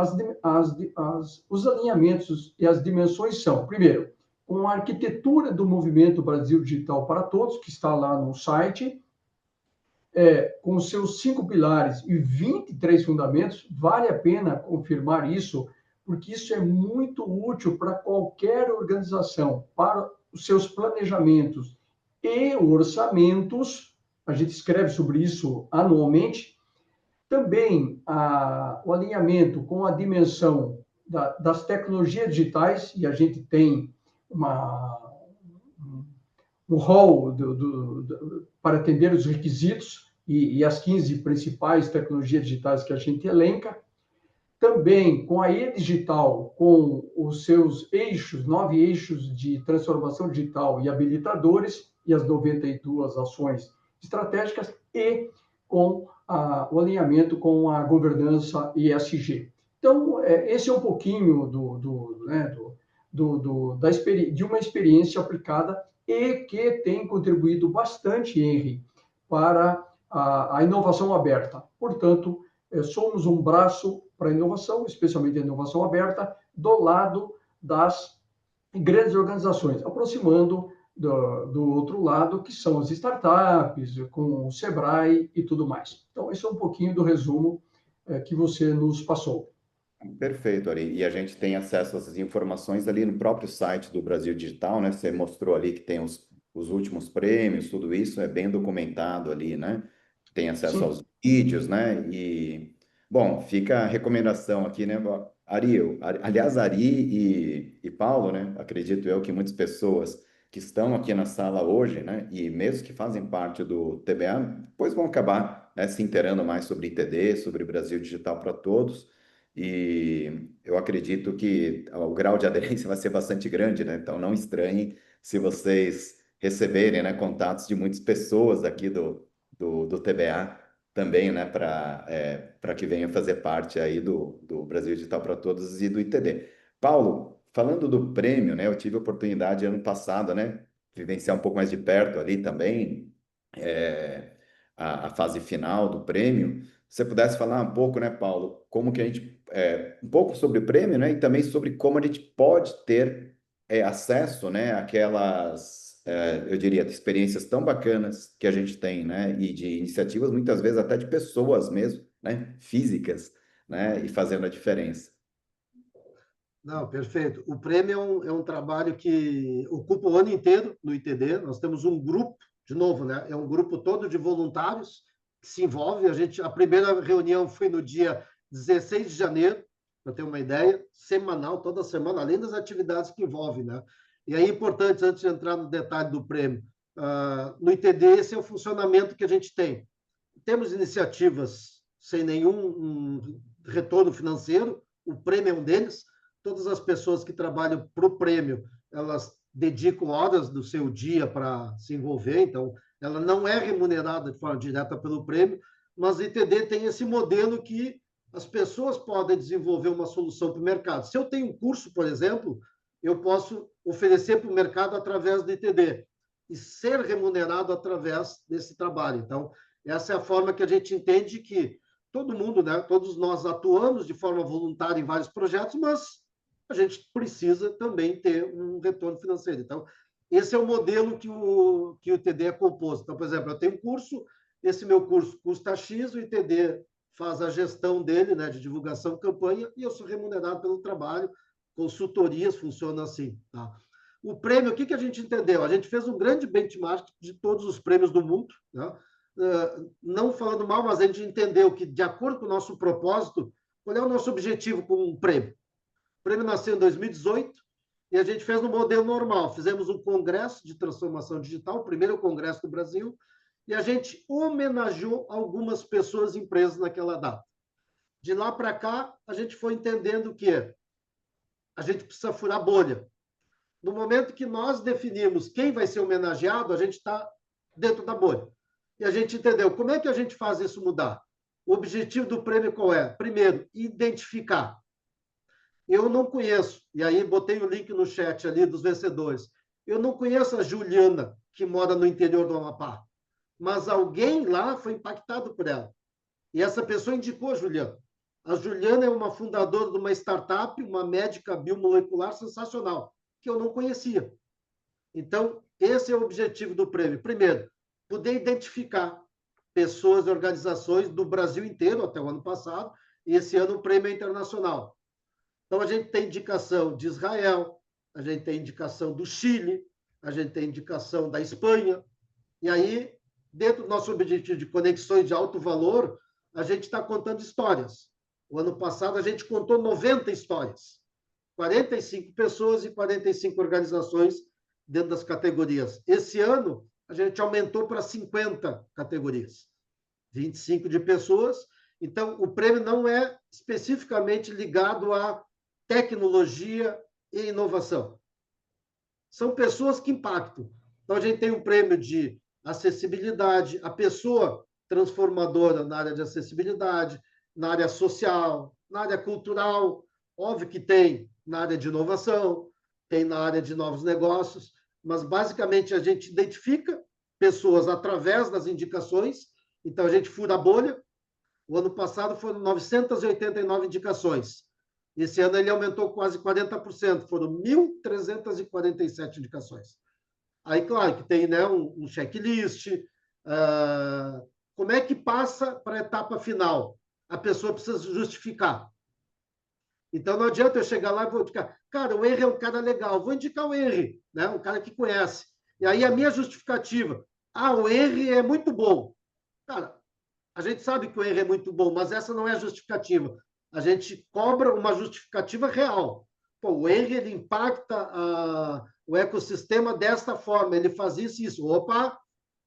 os alinhamentos e as dimensões são, primeiro, com a arquitetura do movimento Brasil Digital para Todos, que está lá no site, com os seus 5 pilares e 23 fundamentos, vale a pena confirmar isso, porque isso é muito útil para qualquer organização, para os seus planejamentos e orçamentos. A gente escreve sobre isso anualmente. Também o alinhamento com a dimensão das tecnologias digitais, e a gente tem um rol para atender os requisitos e as 15 principais tecnologias digitais que a gente elenca. Também com a e-digital, com os seus eixos, 9 eixos de transformação digital e habilitadores, e as 92 ações estratégicas, e com o alinhamento com a governança ESG. Então, esse é um pouquinho de uma experiência aplicada e que tem contribuído bastante, Henry, para a inovação aberta. Portanto, somos um braço para a inovação, especialmente a inovação aberta, do lado das grandes organizações, aproximando do outro lado, que são as startups, com o Sebrae e tudo mais. Então, esse é um pouquinho do resumo que você nos passou. Perfeito, Ari. E a gente tem acesso a essas informações ali no próprio site do Brasil Digital, né? Você mostrou ali que tem os últimos prêmios, tudo isso é bem documentado ali, né? Tem acesso Sim. aos vídeos, né? E, bom, fica a recomendação aqui, né? Aliás, Ari e Paulo, né? Acredito eu que muitas pessoas que estão aqui na sala hoje, né? E mesmo que fazem parte do TBA, depois vão acabar, né, se inteirando mais sobre ITD, sobre Brasil Digital para Todos. E eu acredito que o grau de aderência vai ser bastante grande, né? Então não estranhem se vocês receberem, né, contatos de muitas pessoas aqui do TBA também, né, para que venham fazer parte aí do Brasil Digital para Todos e do ITD. Paulo, falando do prêmio, né, eu tive a oportunidade ano passado, né, vivenciar um pouco mais de perto ali também, a fase final do prêmio. Se você pudesse falar um pouco, né, Paulo, como que a gente, um pouco sobre o prêmio, né, e também sobre como a gente pode ter acesso, né, àquelas, eu diria, experiências tão bacanas que a gente tem, né, e de iniciativas, muitas vezes até de pessoas mesmo, né, físicas, né, e fazendo a diferença. Não, perfeito. O prêmio é um trabalho que ocupa o ano inteiro no ITD. Nós temos um grupo, de novo, né? É um grupo todo de voluntários que se envolve. A primeira reunião foi no dia 16 de janeiro, para ter uma ideia, semanal, toda semana, além das atividades que envolvem, né? E aí, importante, antes de entrar no detalhe do prêmio, no ITD, esse é o funcionamento que a gente tem. Temos iniciativas sem nenhum retorno financeiro, o prêmio é um deles. Todas as pessoas que trabalham para o prêmio, elas dedicam horas do seu dia para se envolver, então ela não é remunerada de forma direta pelo prêmio, mas o ITD tem esse modelo que as pessoas podem desenvolver uma solução para o mercado. Se eu tenho um curso, por exemplo, eu posso oferecer para o mercado através do ITD e ser remunerado através desse trabalho. Então, essa é a forma que a gente entende que todo mundo, né, todos nós atuamos de forma voluntária em vários projetos, mas a gente precisa também ter um retorno financeiro. Então, esse é o modelo que o ITD é composto. Então, por exemplo, eu tenho um curso, esse meu curso custa X, o ITD faz a gestão dele, né, de divulgação, campanha, e eu sou remunerado pelo trabalho, consultorias funcionam assim. Tá? O prêmio, o que a gente entendeu? A gente fez um grande benchmark de todos os prêmios do mundo, né? Não falando mal, mas a gente entendeu que, de acordo com o nosso propósito, qual é o nosso objetivo com um prêmio? O prêmio nasceu em 2018 e a gente fez no modelo normal. Fizemos um congresso de transformação digital, o primeiro congresso do Brasil, e a gente homenageou algumas pessoas e empresas naquela data. De lá para cá, a gente foi entendendo que a gente precisa furar bolha. No momento que nós definimos quem vai ser homenageado, a gente está dentro da bolha. E a gente entendeu como é que a gente faz isso mudar. O objetivo do prêmio qual é? Primeiro, identificar. Eu não conheço, e aí botei o link no chat ali dos vencedores. Eu não conheço a Juliana, que mora no interior do Amapá. mas alguém lá foi impactado por ela. E essa pessoa indicou a Juliana. A Juliana é uma fundadora de uma startup, uma médica biomolecular sensacional, que eu não conhecia. Então, esse é o objetivo do prêmio. Primeiro, poder identificar pessoas e organizações do Brasil inteiro, até o ano passado, e esse ano o prêmio é internacional. Então, a gente tem indicação de Israel, a gente tem indicação do Chile, a gente tem indicação da Espanha, e aí, dentro do nosso objetivo de conexões de alto valor, a gente está contando histórias. O ano passado, a gente contou 90 histórias, 45 pessoas e 45 organizações dentro das categorias. Esse ano, a gente aumentou para 50 categorias, 25 de pessoas. Então, o prêmio não é especificamente ligado a tecnologia e inovação. São pessoas que impactam. Então, a gente tem um prêmio de acessibilidade, a pessoa transformadora na área de acessibilidade, na área social, na área cultural, óbvio que tem na área de inovação, tem na área de novos negócios, mas basicamente a gente identifica pessoas através das indicações, então a gente fura a bolha. O ano passado foram 989 indicações. Esse ano ele aumentou quase 40%, foram 1.347 indicações. Aí, claro, que tem, né, um checklist. Como é que passa para a etapa final? A pessoa precisa justificar. Então, não adianta eu chegar lá e vou indicar. Cara, o Henry é um cara legal, vou indicar o Henry, né? Um cara que conhece. E aí a minha justificativa. O Henry é muito bom. Cara, a gente sabe que o Henry é muito bom, mas essa não é a justificativa. A gente cobra uma justificativa real. Pô, o Henry ele impacta o ecossistema desta forma, ele faz isso e isso. Opa!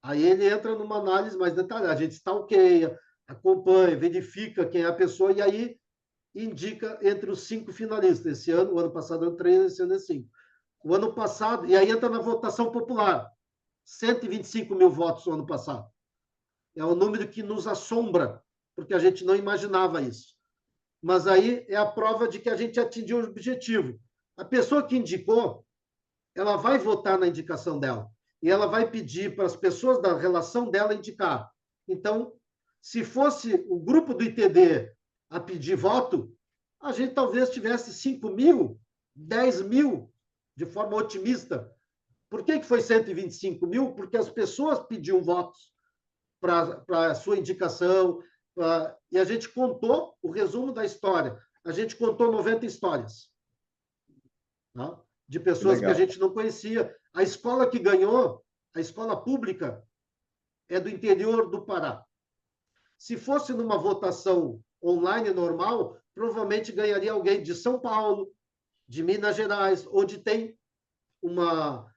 Aí ele entra numa análise mais detalhada. A gente stalkeia, acompanha, verifica quem é a pessoa e aí indica entre os 5 finalistas. Esse ano, o ano passado eram 3, esse ano é 5. O ano passado, e aí entra na votação popular. 125 mil votos no ano passado. É um número que nos assombra, porque a gente não imaginava isso. Mas aí é a prova de que a gente atingiu o objetivo. A pessoa que indicou, ela vai votar na indicação dela. E ela vai pedir para as pessoas da relação dela indicar. Então, se fosse o grupo do ITD a pedir voto, a gente talvez tivesse 5 mil, 10 mil, de forma otimista. Por que foi 125 mil? Porque as pessoas pediam votos para a sua indicação, e a gente contou o resumo da história. A gente contou 90 histórias, tá? De pessoas que a gente não conhecia. A escola que ganhou, a escola pública, é do interior do Pará. Se fosse numa votação online normal, provavelmente ganharia alguém de São Paulo, de Minas Gerais, onde tem uma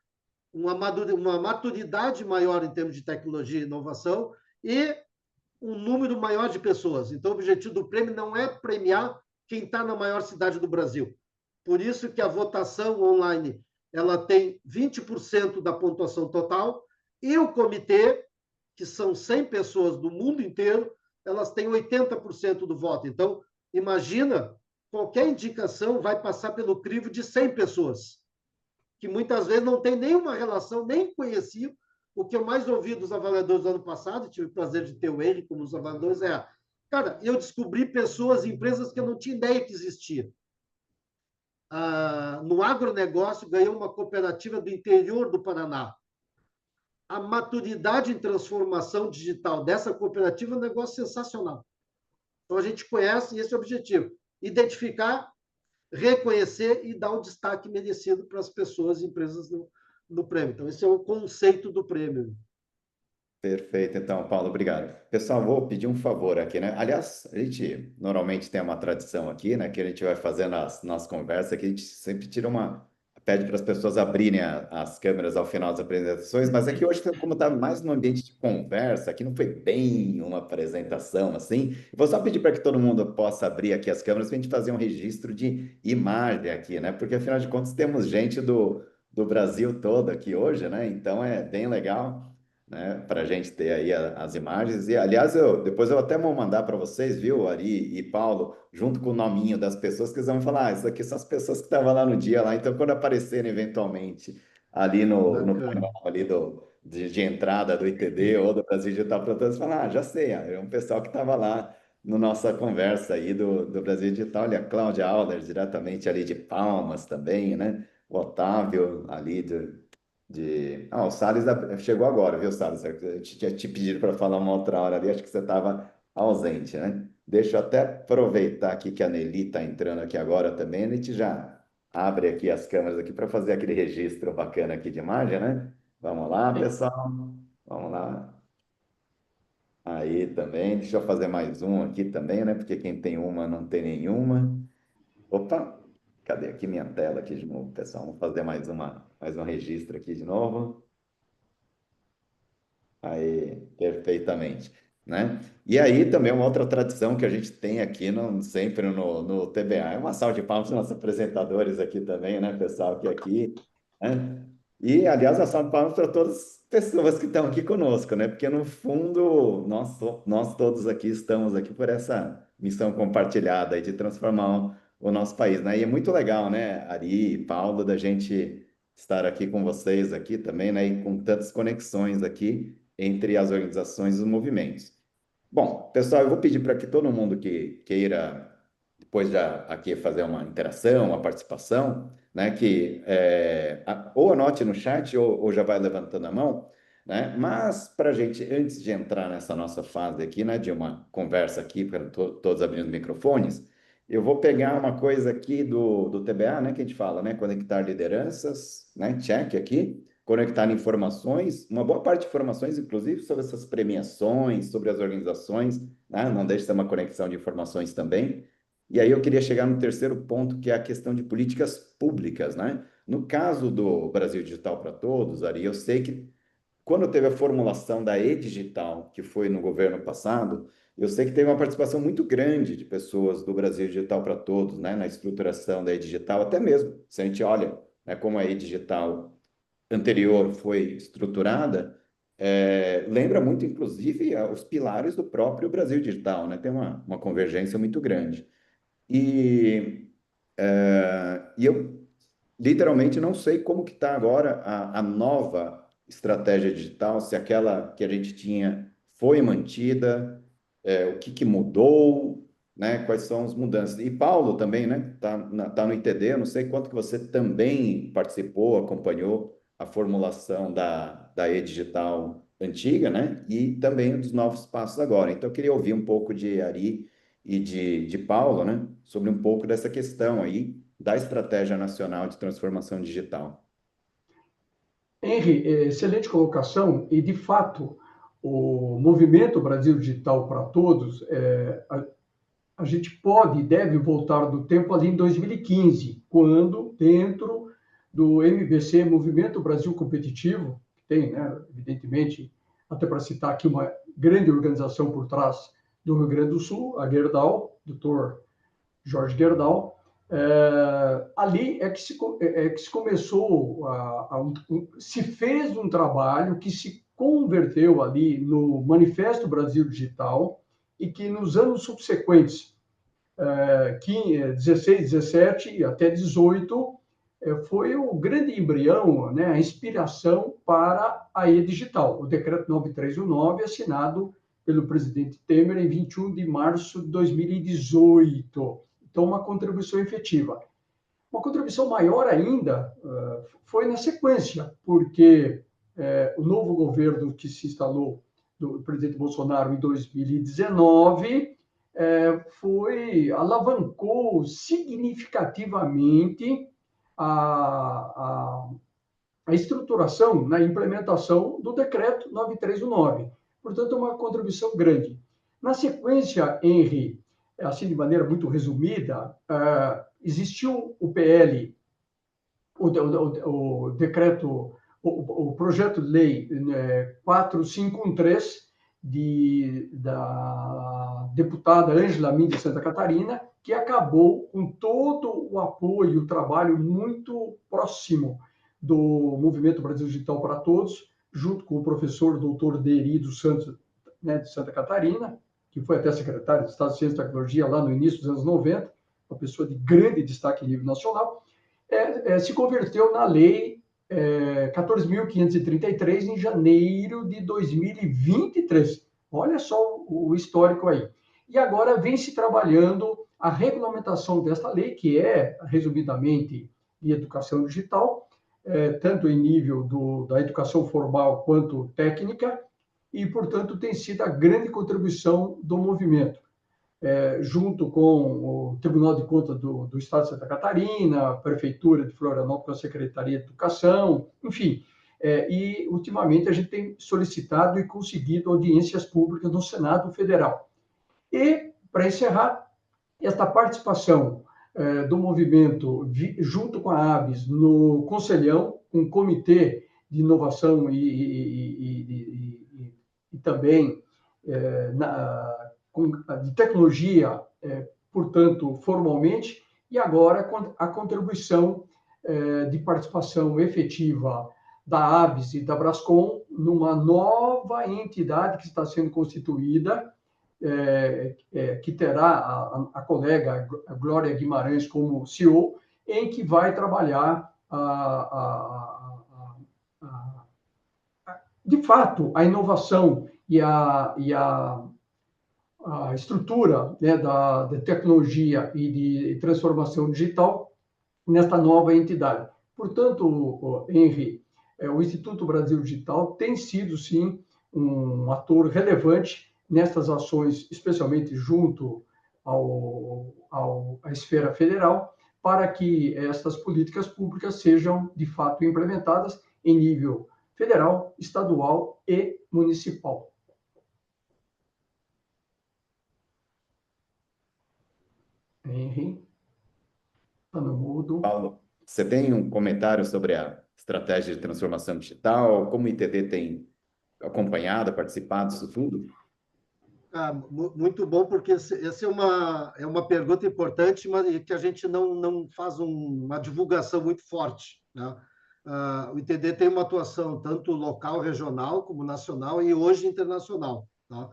maturidade maior em termos de tecnologia e inovação e um número maior de pessoas. Então, o objetivo do prêmio não é premiar quem está na maior cidade do Brasil. Por isso que a votação online ela tem 20% da pontuação total e o comitê, que são 100 pessoas do mundo inteiro, elas têm 80% do voto. Então, imagina, qualquer indicação vai passar pelo crivo de 100 pessoas, que muitas vezes não tem nenhuma relação, nem conheciam. O que eu mais ouvi dos avaliadores do ano passado, tive o prazer de ter o Henry como os avaliadores, cara, eu descobri pessoas, empresas que eu não tinha ideia que existia. No agronegócio, ganhou uma cooperativa do interior do Paraná. A maturidade em transformação digital dessa cooperativa é um negócio sensacional. Então, a gente conhece esse objetivo. Identificar, reconhecer e dar o destaque merecido para as pessoas e empresas no prêmio. Então, esse é o conceito do prêmio. Perfeito, então, Paulo, obrigado. Pessoal, vou pedir um favor aqui, né? Aliás, a gente normalmente tem uma tradição aqui, né? Que a gente vai fazendo nas conversas, que a gente sempre pede para as pessoas abrirem as câmeras ao final das apresentações, mas aqui hoje, como está mais no ambiente de conversa, aqui não foi bem uma apresentação assim, eu vou só pedir para que todo mundo possa abrir aqui as câmeras para a gente fazer um registro de imagem aqui, né? Porque afinal de contas temos gente do Brasil todo aqui hoje, né? Então é bem legal, né, para a gente ter aí as imagens. E, aliás, depois eu até vou mandar para vocês, viu, Ari e Paulo, junto com o nominho das pessoas, que eles vão falar, isso aqui são as pessoas que estavam lá no dia, lá. Então, quando aparecerem eventualmente ali no canal ali de entrada do ITD ou do Brasil Digital para Todos, falam, já sei, é um pessoal que estava lá na nossa conversa aí do Brasil Digital, olha, a Cláudia Auler, diretamente ali de Palmas também, né? O Otávio ali o Salles chegou agora, viu, Salles? Eu tinha te pedido para falar uma outra hora ali, acho que você estava ausente, né? Deixa eu até aproveitar aqui que a Nelly está entrando aqui agora também, a gente já abre aqui as câmeras aqui para fazer aquele registro bacana aqui de imagem, né? Vamos lá, pessoal. Vamos lá. Aí também, deixa eu fazer mais um aqui também, né? Porque quem tem uma não tem nenhuma. Opa, cadê aqui minha tela aqui de novo, pessoal? Vamos fazer mais um registro aqui de novo. Aí, perfeitamente, né? E aí também uma outra tradição que a gente tem aqui sempre no TBA, é uma salva de palmas para os nossos apresentadores aqui também, né, pessoal, que aqui, né? E, aliás, uma salva de palmas para todas as pessoas que estão aqui conosco, né? Porque, no fundo, nós todos aqui estamos aqui por essa missão compartilhada aí de transformar o nosso país, né? E é muito legal, né, Ari, Paulo, da gente estar aqui com vocês aqui também, né? E com tantas conexões aqui entre as organizações e os movimentos. Bom, pessoal, eu vou pedir para que todo mundo que queira, depois já aqui fazer uma interação, uma participação, né, que ou anote no chat ou já vai levantando a mão, né? Mas para a gente, antes de entrar nessa nossa fase aqui, né, de uma conversa aqui, para todos abrindo microfones, eu vou pegar uma coisa aqui do TBA, né, que a gente fala, né, conectar lideranças, né, check aqui, conectar informações, uma boa parte de informações, inclusive, sobre essas premiações, sobre as organizações, né? Não deixa de ser uma conexão de informações também. E aí eu queria chegar no terceiro ponto, que é a questão de políticas públicas, né? No caso do Brasil Digital para Todos, Ari, eu sei que quando teve a formulação da e-Digital, que foi no governo passado, eu sei que teve uma participação muito grande de pessoas do Brasil Digital para Todos, né? Na estruturação da e-Digital, até mesmo, se a gente olha, né, como a e-Digital anterior foi estruturada, lembra muito, inclusive, os pilares do próprio Brasil Digital, né? Tem uma convergência muito grande. E eu literalmente não sei como que está agora a nova estratégia digital, se aquela que a gente tinha foi mantida, o que mudou, né? Quais são as mudanças. E Paulo também, né? Tá no ITD, eu não sei quanto que você também participou, acompanhou a formulação da e-digital antiga, né? E também dos novos passos agora. Então, eu queria ouvir um pouco de Ari e de Paulo, né? Sobre um pouco dessa questão aí da Estratégia Nacional de Transformação Digital. Henry, excelente colocação, e de fato, o movimento Brasil Digital para Todos, a gente pode e deve voltar do tempo ali em 2015, quando, dentro do MBC, Movimento Brasil Competitivo, que tem, né, evidentemente, até para citar aqui uma grande organização por trás do Rio Grande do Sul, a Gerdau, Dr. Jorge Gerdau, ali é que se começou, se fez um trabalho que se converteu ali no Manifesto Brasil Digital e que nos anos subsequentes, 16, 17 e até 18, foi o grande embrião, né, a inspiração para a e-digital, o decreto 9319, assinado pelo presidente Temer em 21 de março de 2018. Então, uma contribuição efetiva. Uma contribuição maior ainda foi na sequência, porque o novo governo que se instalou do presidente Bolsonaro em 2019 alavancou significativamente a estruturação, na implementação do decreto 9319. Portanto, uma contribuição grande. Na sequência, Henry, assim de maneira muito resumida, existiu o PL, o decreto, o projeto de lei 4513 da deputada Ângela Min de Santa Catarina, que acabou com todo o apoio e o trabalho muito próximo do Movimento Brasil Digital para Todos, junto com o professor doutor Deri dos Santos, né, de Santa Catarina, que foi até secretário de Estado de Ciência e Tecnologia lá no início dos anos 90, uma pessoa de grande destaque em nível nacional, se converteu na lei 14.533 em janeiro de 2023. Olha só o histórico aí. E agora vem se trabalhando a regulamentação desta lei, que é, resumidamente, de educação digital, tanto em nível da educação formal quanto técnica, e, portanto, tem sido a grande contribuição do movimento. Junto com o Tribunal de Contas do Estado de Santa Catarina, a Prefeitura de Florianópolis, a Secretaria de Educação, enfim. E, ultimamente, a gente tem solicitado e conseguido audiências públicas no Senado Federal. E, para encerrar, esta participação do movimento, junto com a ABS, no Conselhão, um comitê de inovação e também de tecnologia, portanto, formalmente, e agora a contribuição de participação efetiva da ABS e da Brascom numa nova entidade que está sendo constituída, que terá a colega Glória Guimarães como CEO, em que vai trabalhar, de fato, a inovação e a estrutura, né, de tecnologia e de transformação digital nesta nova entidade. Portanto, Henry, o Instituto Brasil Digital tem sido, sim, um ator relevante nestas ações, especialmente junto à esfera federal, para que estas políticas públicas sejam, de fato, implementadas em nível federal, estadual e municipal. Henry, está no mudo. Paulo, você tem um comentário sobre a estratégia de transformação digital? Como o ITD tem acompanhado, participado disso tudo? Muito bom, porque essa é uma pergunta importante, mas que a gente não faz uma divulgação muito forte, né? O ITD tem uma atuação tanto local, regional, como nacional e hoje internacional, tá?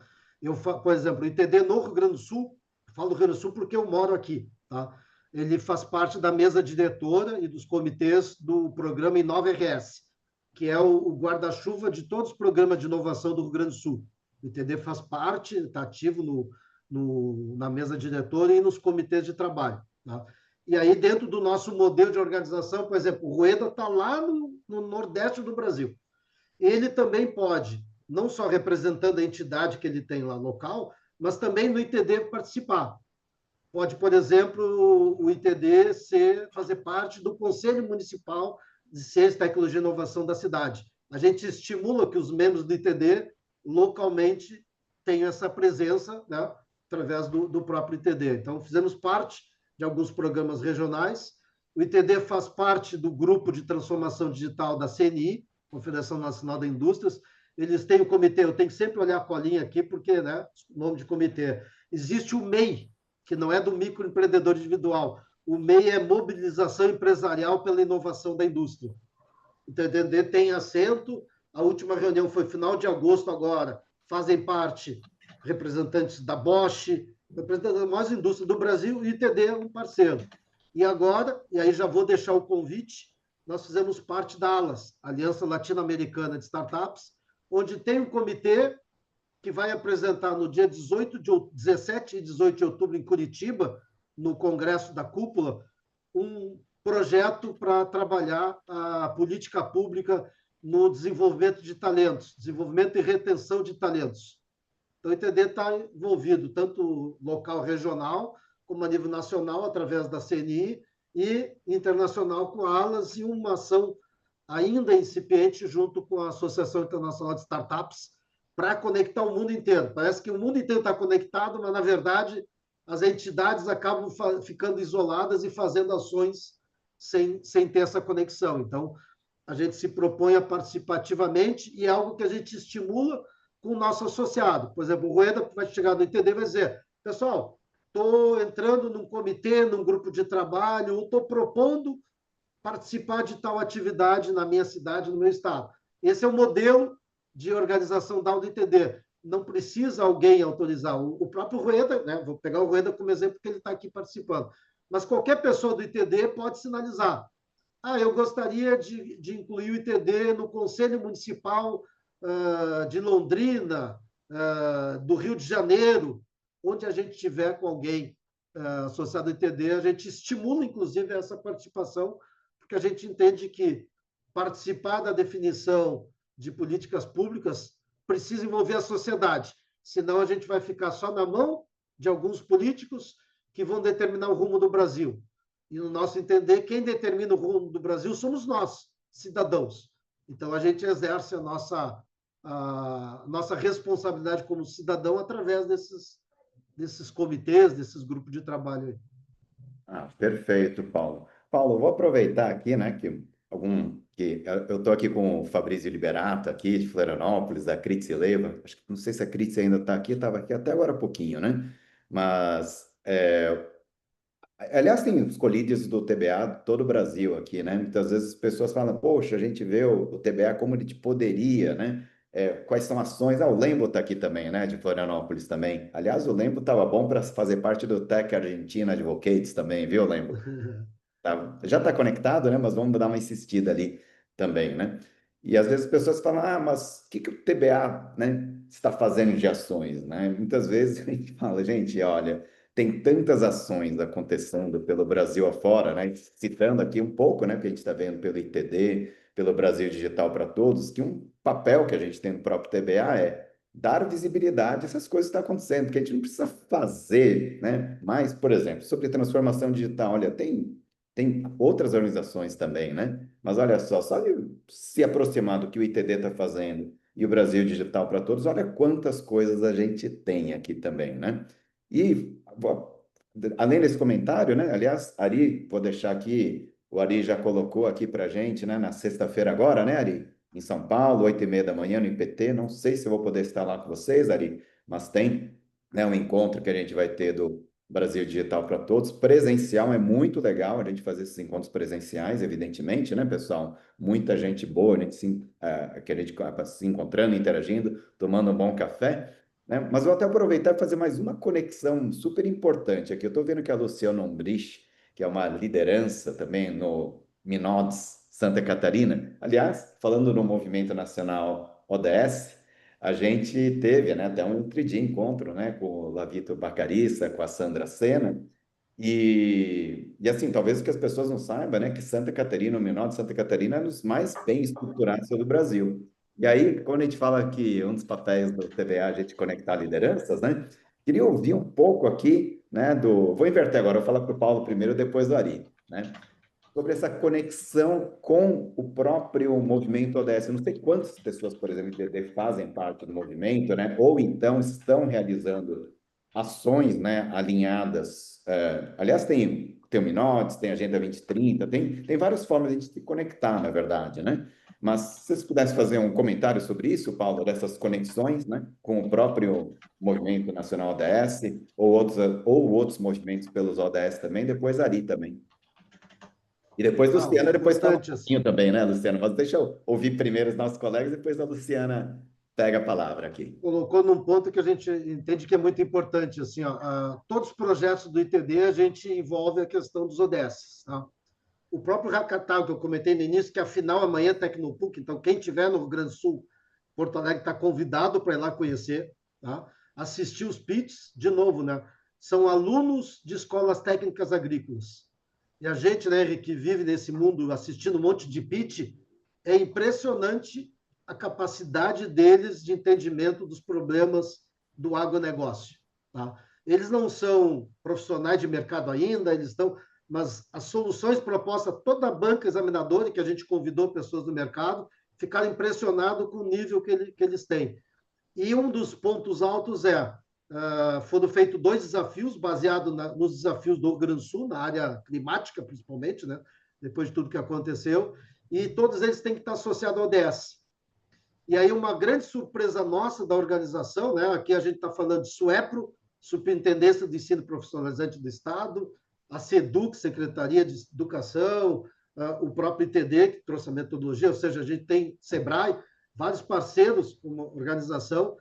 Por exemplo, o ITD no Rio Grande do Sul, falo do Rio Grande do Sul porque eu moro aqui, tá? Ele faz parte da mesa diretora e dos comitês do programa Inova-RS, que é o guarda-chuva de todos os programas de inovação do Rio Grande do Sul. O ITD faz parte, está ativo na mesa diretora e nos comitês de trabalho, tá? E aí, dentro do nosso modelo de organização, por exemplo, o Rueda está lá no Nordeste do Brasil. Ele também pode, não só representando a entidade que ele tem lá local, mas também no ITD participar. Pode, por exemplo, o ITD fazer parte do Conselho Municipal de Ciência, Tecnologia e Inovação da cidade. A gente estimula que os membros do ITD localmente tenham essa presença, né, através do próprio ITD. Então, fizemos parte de alguns programas regionais. O ITD faz parte do grupo de transformação digital da CNI, Confederação Nacional da Indústrias. Eles têm o comitê, eu tenho que sempre olhar a colinha aqui, porque, né, nome de comitê. Existe o MEI, que não é do microempreendedor individual. O MEI é Mobilização Empresarial pela Inovação da Indústria. Então, o ITD tem assento. A última reunião foi final de agosto agora. Fazem parte representantes da Bosch, representantes da maior indústria do Brasil, e o ITD é um parceiro. E agora, e aí já vou deixar o convite, nós fizemos parte da ALAS, Aliança Latino-Americana de Startups, onde tem um comitê que vai apresentar no dia 17 e 18 de outubro, em Curitiba, no Congresso da Cúpula, um projeto para trabalhar a política pública no desenvolvimento de talentos, desenvolvimento e retenção de talentos. Então, o ITD está envolvido tanto local, regional, como a nível nacional, através da CNI, e internacional com a ALAS, e uma ação ainda incipiente junto com a Associação Internacional de Startups, para conectar o mundo inteiro. Parece que o mundo inteiro está conectado, mas, na verdade, as entidades acabam ficando isoladas e fazendo ações sem ter essa conexão. Então, a gente se propõe a participativamente, e é algo que a gente estimula com o nosso associado. Por exemplo, o Rueda vai chegar no ITD e vai dizer: pessoal, estou entrando num comitê, num grupo de trabalho, ou estou propondo participar de tal atividade na minha cidade, no meu estado. Esse é o modelo de organização da ITD. Não precisa alguém autorizar. O próprio Rueda, né? Vou pegar o Rueda como exemplo, porque ele está aqui participando. Mas qualquer pessoa do ITD pode sinalizar: eu gostaria de incluir o ITD no Conselho Municipal de Londrina, do Rio de Janeiro, onde a gente tiver com alguém associado ao ITD, a gente estimula, inclusive, essa participação, porque a gente entende que participar da definição de políticas públicas precisa envolver a sociedade, senão a gente vai ficar só na mão de alguns políticos que vão determinar o rumo do Brasil. E, no nosso entender, quem determina o rumo do Brasil somos nós, cidadãos. Então, a gente exerce a nossa responsabilidade como cidadão através desses comitês, desses grupos de trabalho. Perfeito, Paulo. Paulo, eu vou aproveitar aqui, né, que eu estou aqui com o Fabrício Liberato, aqui de Florianópolis, da Critzi Leiva. Acho que não sei se a Critzi ainda está aqui, estava aqui até agora há pouquinho, né? Mas aliás, tem os colídeos do TBA de todo o Brasil aqui, né? Muitas vezes as pessoas falam, poxa, a gente vê o TBA como ele poderia, né? Quais são ações? O Lembo está aqui também, né? De Florianópolis também. Aliás, o Lembo estava bom para fazer parte do Tech Argentina Advocates também, viu, Lembo? Já está conectado, né? Mas vamos dar uma insistida ali também, né? E às vezes as pessoas falam, mas o que o TBA, né, está fazendo de ações, né? Muitas vezes a gente fala, gente, olha, tem tantas ações acontecendo pelo Brasil afora, né? Citando aqui um pouco, né? Porque a gente está vendo pelo ITD, pelo Brasil Digital para Todos, que um papel que a gente tem no próprio TBA é dar visibilidade a essas coisas que estão acontecendo, porque a gente não precisa fazer, né? Mas, por exemplo, sobre transformação digital, olha, tem outras organizações também, né? Mas olha só de se aproximar do que o ITD está fazendo e o Brasil Digital para Todos, olha quantas coisas a gente tem aqui também, né? E, além desse comentário, né? Aliás, Ari, vou deixar aqui, o Ari já colocou aqui para a gente, né? Na sexta-feira agora, né, Ari? Em São Paulo, 8h30 da manhã, no IPT. Não sei se eu vou poder estar lá com vocês, Ari, mas tem, né, um encontro que a gente vai ter do Brasil Digital para Todos. Presencial é muito legal a gente fazer esses encontros presenciais, evidentemente, né, pessoal? Muita gente boa, que a gente acaba se encontrando, interagindo, tomando um bom café, né? Mas vou até aproveitar e fazer mais uma conexão super importante aqui. Eu estou vendo que a Luciana Ombrich, que é uma liderança também no Minodes Santa Catarina, aliás, falando no Movimento Nacional ODS, a gente teve, né, até um encontro, né, com o Lavito Bacarissa, com a Sandra Sena, e assim, talvez o que as pessoas não saibam, né, que Santa Catarina, o Menor de Santa Catarina, é um dos mais bem estruturados do Brasil. E aí, quando a gente fala que um dos papéis do TBA é a gente conectar lideranças, né, queria ouvir um pouco aqui, né, vou inverter agora, vou falar para o Paulo primeiro, depois do Ari, né? Sobre essa conexão com o próprio movimento ODS. Eu não sei quantas pessoas, por exemplo, fazem parte do movimento, né? Ou então estão realizando ações, né, alinhadas. Aliás, tem o Minotes, tem a Agenda 2030, tem várias formas de a gente se conectar, na verdade, né? Mas se vocês pudessem fazer um comentário sobre isso, Paulo, dessas conexões, né, com o próprio Movimento Nacional ODS, ou outros movimentos pelos ODS também, depois Ari também. E depois Luciana, depois fala um pouquinho também, né, Luciana? Mas deixa eu ouvir primeiro os nossos colegas, depois a Luciana pega a palavra aqui. Colocou num ponto que a gente entende que é muito importante. Assim, todos os projetos do ITD, a gente envolve a questão dos ODS. Tá? O próprio Hackathon, que eu comentei no início, que afinal amanhã é Tecnopuc, então quem estiver no Rio Grande do Sul, Porto Alegre, está convidado para ir lá conhecer, tá? Assistir os pitches, de novo, né? São alunos de escolas técnicas agrícolas. E a gente, né, que vive nesse mundo assistindo um monte de pitch, é impressionante a capacidade deles de entendimento dos problemas do agronegócio. Tá? Eles não são profissionais de mercado ainda, mas as soluções propostas, toda a banca examinadora, que a gente convidou pessoas do mercado, ficaram impressionados com o nível que eles têm. E um dos pontos altos foram feitos 2 desafios, baseados nos desafios do Rio Grande do Sul, na área climática, principalmente, né? Depois de tudo que aconteceu, e todos eles têm que estar associados ao ODS. E aí uma grande surpresa nossa da organização, né? Aqui a gente está falando de SUEPRO, Superintendência de Ensino Profissionalizante do Estado, a SEDUC, Secretaria de Educação, o próprio ITD, que trouxe a metodologia, ou seja, a gente tem SEBRAE, vários parceiros como organização.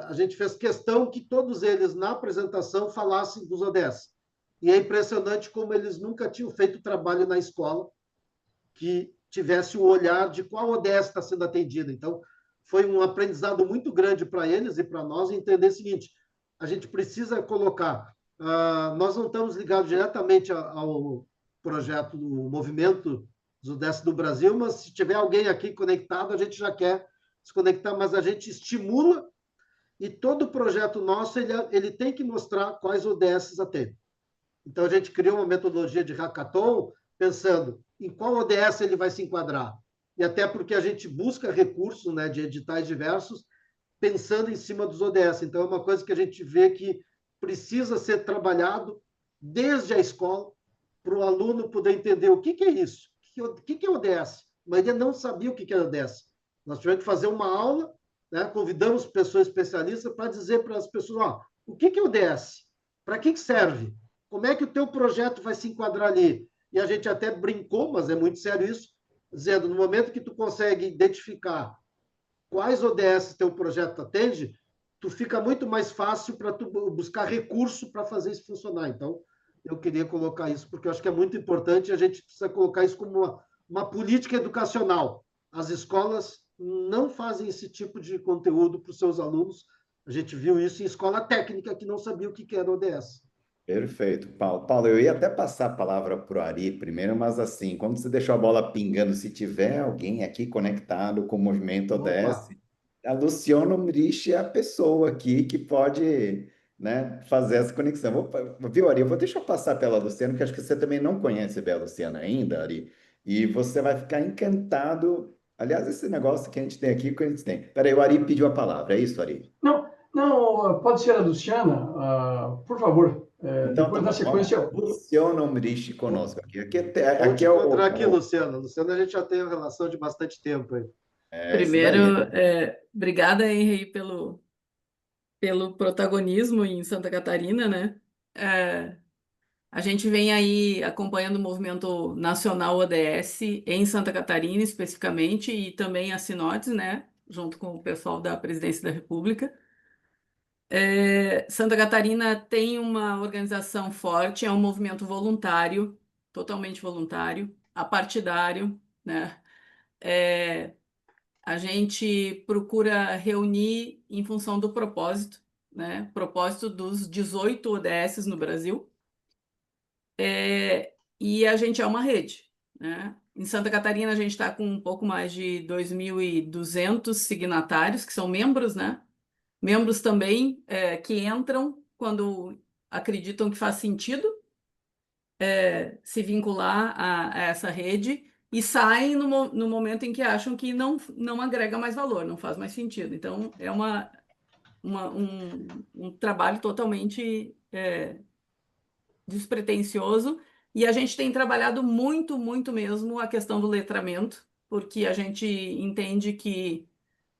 A gente fez questão que todos eles, na apresentação, falassem dos ODS. E é impressionante como eles nunca tinham feito trabalho na escola, que tivesse o olhar de qual ODS está sendo atendida. Então, foi um aprendizado muito grande para eles e para nós entender o seguinte: a gente precisa colocar. Nós não estamos ligados diretamente ao projeto do movimento dos ODS do Brasil, mas se tiver alguém aqui conectado, a gente já quer se conectar, mas a gente estimula e todo projeto nosso ele tem que mostrar quais ODSs atende. Então, a gente criou uma metodologia de hackathon pensando em qual ODS ele vai se enquadrar. E até porque a gente busca recursos, né, de editais diversos, pensando em cima dos ODS. Então, é uma coisa que a gente vê que precisa ser trabalhado desde a escola para o aluno poder entender o que é isso, o que é ODS. Mas ele não sabia o que era ODS. Nós tivemos que fazer uma aula, né, convidamos pessoas especialistas para dizer para as pessoas, ó, o que é ODS? Para que serve? Como é que o teu projeto vai se enquadrar ali? E a gente até brincou, mas é muito sério isso, dizendo, no momento que tu consegue identificar quais ODS teu projeto atende, tu fica muito mais fácil para tu buscar recurso para fazer isso funcionar. Então, eu queria colocar isso, porque eu acho que é muito importante e a gente precisa colocar isso como uma política educacional. As escolas não fazem esse tipo de conteúdo para os seus alunos. A gente viu isso em escola técnica, que não sabia o que era ODS. Perfeito, Paulo. Paulo, eu ia até passar a palavra para o Ari primeiro, mas assim, quando você deixou a bola pingando, se tiver alguém aqui conectado com o movimento ODS, a Luciano Mrich é a pessoa aqui que pode, né, fazer essa conexão. Viu, Ari? Eu vou deixar eu passar pela Luciana, que acho que você também não conhece bem a Luciana ainda, Ari, e você vai ficar encantado. Aliás, esse negócio que a gente tem aqui, que a gente tem. Peraí, o Ari pediu a palavra, é isso, Ari? Não, pode ser a Luciana, por favor. Então, tá Depois, na bom, vamos sequência, lá. Luciano Mrich conosco aqui. Vou Aqui te é encontrar aqui, Luciana. Luciana, a gente já tem uma relação de bastante tempo aí. isso Primeiro, daí. obrigada, Henry, pelo protagonismo em Santa Catarina, né? A gente vem aí acompanhando o movimento nacional ODS em Santa Catarina, especificamente, e também a Sinotes, né? Junto com o pessoal da Presidência da República. Santa Catarina tem uma organização forte, é um movimento voluntário, totalmente voluntário, apartidário, né? A gente procura reunir em função do propósito, né? Propósito dos 18 ODSs no Brasil. E a gente é uma rede, né? Em Santa Catarina, a gente está com um pouco mais de 2.200 signatários, que são membros, né? Membros também que entram quando acreditam que faz sentido se vincular a essa rede e saem no momento em que acham que não agrega mais valor, não faz mais sentido. Então, é um trabalho totalmente despretensioso, e a gente tem trabalhado muito, muito mesmo a questão do letramento, porque a gente entende que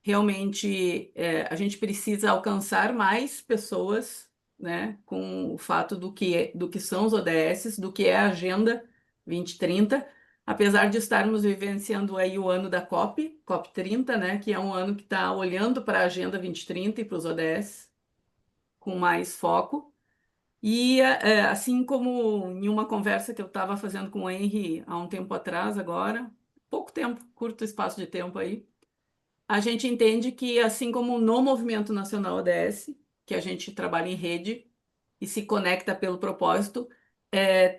realmente a gente precisa alcançar mais pessoas, né, com o fato do que são os ODSs, do que é a Agenda 2030, apesar de estarmos vivenciando aí o ano da COP30, né, que é um ano que está olhando para a Agenda 2030 e para os ODS com mais foco. E assim como em uma conversa que eu estava fazendo com o Henry há um tempo atrás, agora, pouco tempo, curto espaço de tempo aí, a gente entende que, assim como no Movimento Nacional ODS, que a gente trabalha em rede e se conecta pelo propósito,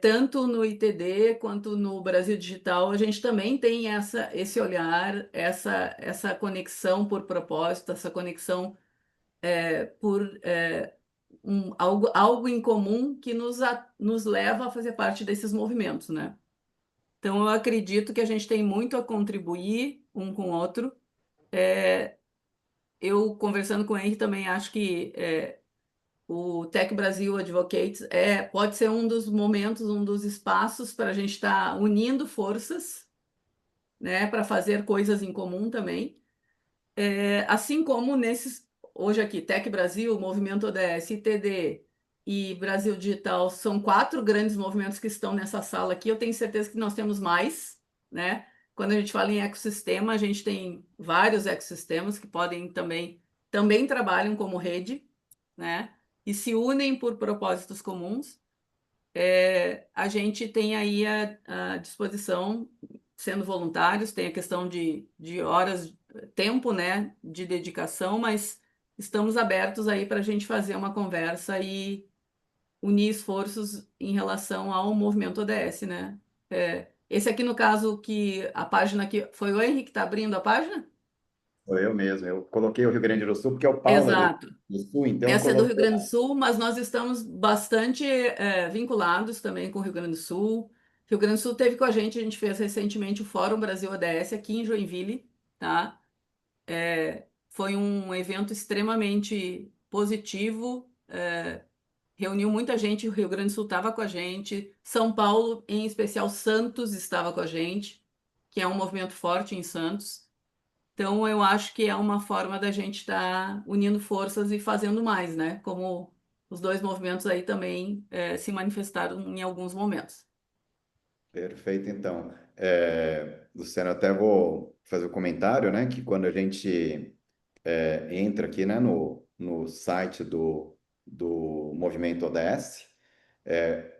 tanto no ITD quanto no Brasil Digital, a gente também tem esse olhar, essa conexão por propósito, essa conexão por algo em comum que nos leva a fazer parte desses movimentos, né? Então, eu acredito que a gente tem muito a contribuir um com o outro. Eu, conversando com ele, também acho que o Tech Brasil Advocates pode ser um dos momentos, um dos espaços para a gente estar unindo forças, né, para fazer coisas em comum também. Assim como hoje aqui, Tech Brasil, Movimento ODS, ITD e Brasil Digital são 4 grandes movimentos que estão nessa sala aqui. Eu tenho certeza que nós temos mais, né? Quando a gente fala em ecossistema, a gente tem vários ecossistemas que podem também trabalham como rede, né? E se unem por propósitos comuns. A gente tem aí à disposição sendo voluntários, tem a questão de horas, tempo, né, de dedicação, mas estamos abertos aí para a gente fazer uma conversa e unir esforços em relação ao movimento ODS, né? Esse aqui, no caso, que a página aqui, foi o Henrique que está abrindo a página? Sou eu mesmo. Eu coloquei o Rio Grande do Sul porque é o Paulo ali Exato. do Sul, então eu Essa é do Rio coloquei Grande do lá. Sul, mas nós estamos bastante vinculados também com o Rio Grande do Sul. Rio Grande do Sul teve com a gente fez recentemente o Fórum Brasil ODS aqui em Joinville, tá? Foi um evento extremamente positivo, reuniu muita gente, o Rio Grande do Sul estava com a gente, São Paulo, em especial Santos, estava com a gente, que é um movimento forte em Santos. Então, eu acho que é uma forma da gente estar unindo forças e fazendo mais, né? Como os dois movimentos aí também se manifestaram em alguns momentos. Perfeito, então. Luciano, até vou fazer o comentário, né, que quando a gente entra aqui, né, no site do Movimento ODS,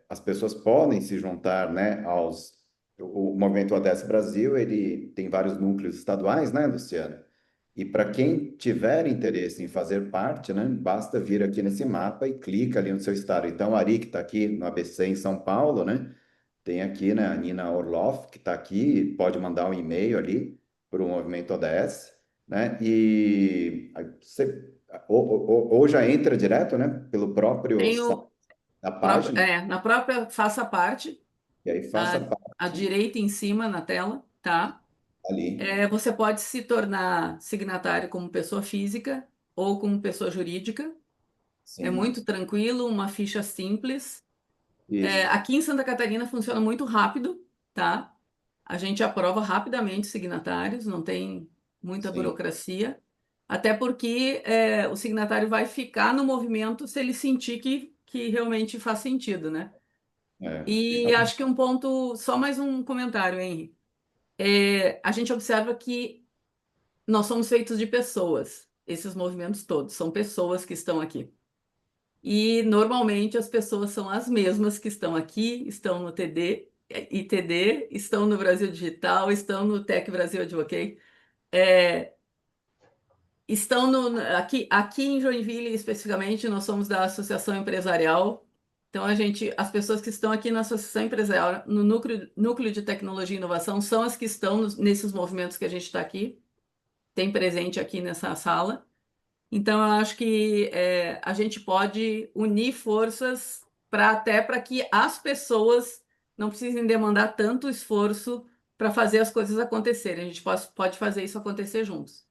as pessoas podem se juntar, né, o Movimento ODS Brasil, ele tem vários núcleos estaduais, né, Luciano? E para quem tiver interesse em fazer parte, né, basta vir aqui nesse mapa e clica ali no seu estado. Então, a Ari, que está aqui no ABC em São Paulo, né, tem aqui, né, a Nina Orloff, que está aqui, pode mandar um e-mail ali para o Movimento ODS, né, e aí você ou já entra direto, né, pelo próprio Tem site o da próprio, página, na própria Faça Parte, e aí faça à parte direita em cima na tela, tá? ali. Você pode se tornar signatário como pessoa física ou como pessoa jurídica. É Sim, muito tranquilo, uma ficha simples. isso, Aqui em Santa Catarina funciona muito rápido, tá? A gente aprova rapidamente os signatários, não tem muita sim, burocracia, até porque o signatário vai ficar no movimento se ele sentir que realmente faz sentido, né? E então, acho que um ponto, só mais um comentário, Henry. A gente observa que nós somos feitos de pessoas, esses movimentos todos, são pessoas que estão aqui. E normalmente as pessoas são as mesmas que estão aqui, estão no ITD, estão no Brasil Digital, estão no Tech Brasil Advocate, é, estão aqui em Joinville especificamente, nós somos da Associação Empresarial. Então as pessoas que estão aqui na Associação Empresarial, no núcleo de Tecnologia e Inovação, são as que estão nesses movimentos que a gente está aqui, tem presente aqui nessa sala. Então, eu acho que a gente pode unir forças até para que as pessoas não precisem demandar tanto esforço para fazer as coisas acontecerem. A gente pode fazer isso acontecer juntos.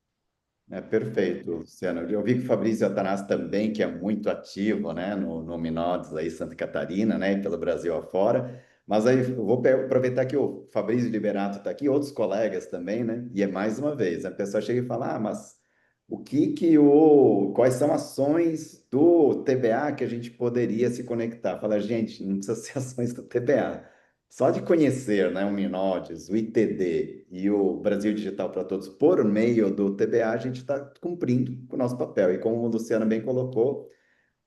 perfeito, Luciano. Eu vi que o Fabrício Atanás também, que é muito ativo, né, no Minodes aí, Santa Catarina, né, e pelo Brasil afora. Mas aí eu vou aproveitar que o Fabrício Liberato está aqui, outros colegas também, né? E é mais uma vez, a pessoa chega e fala, mas quais são ações do TBA que a gente poderia se conectar? Fala, gente, não precisa ser ações do TBA. Só de conhecer, né, o Minodes, o ITD e o Brasil Digital para Todos por meio do TBA, a gente está cumprindo com o nosso papel. E como o Luciano bem colocou,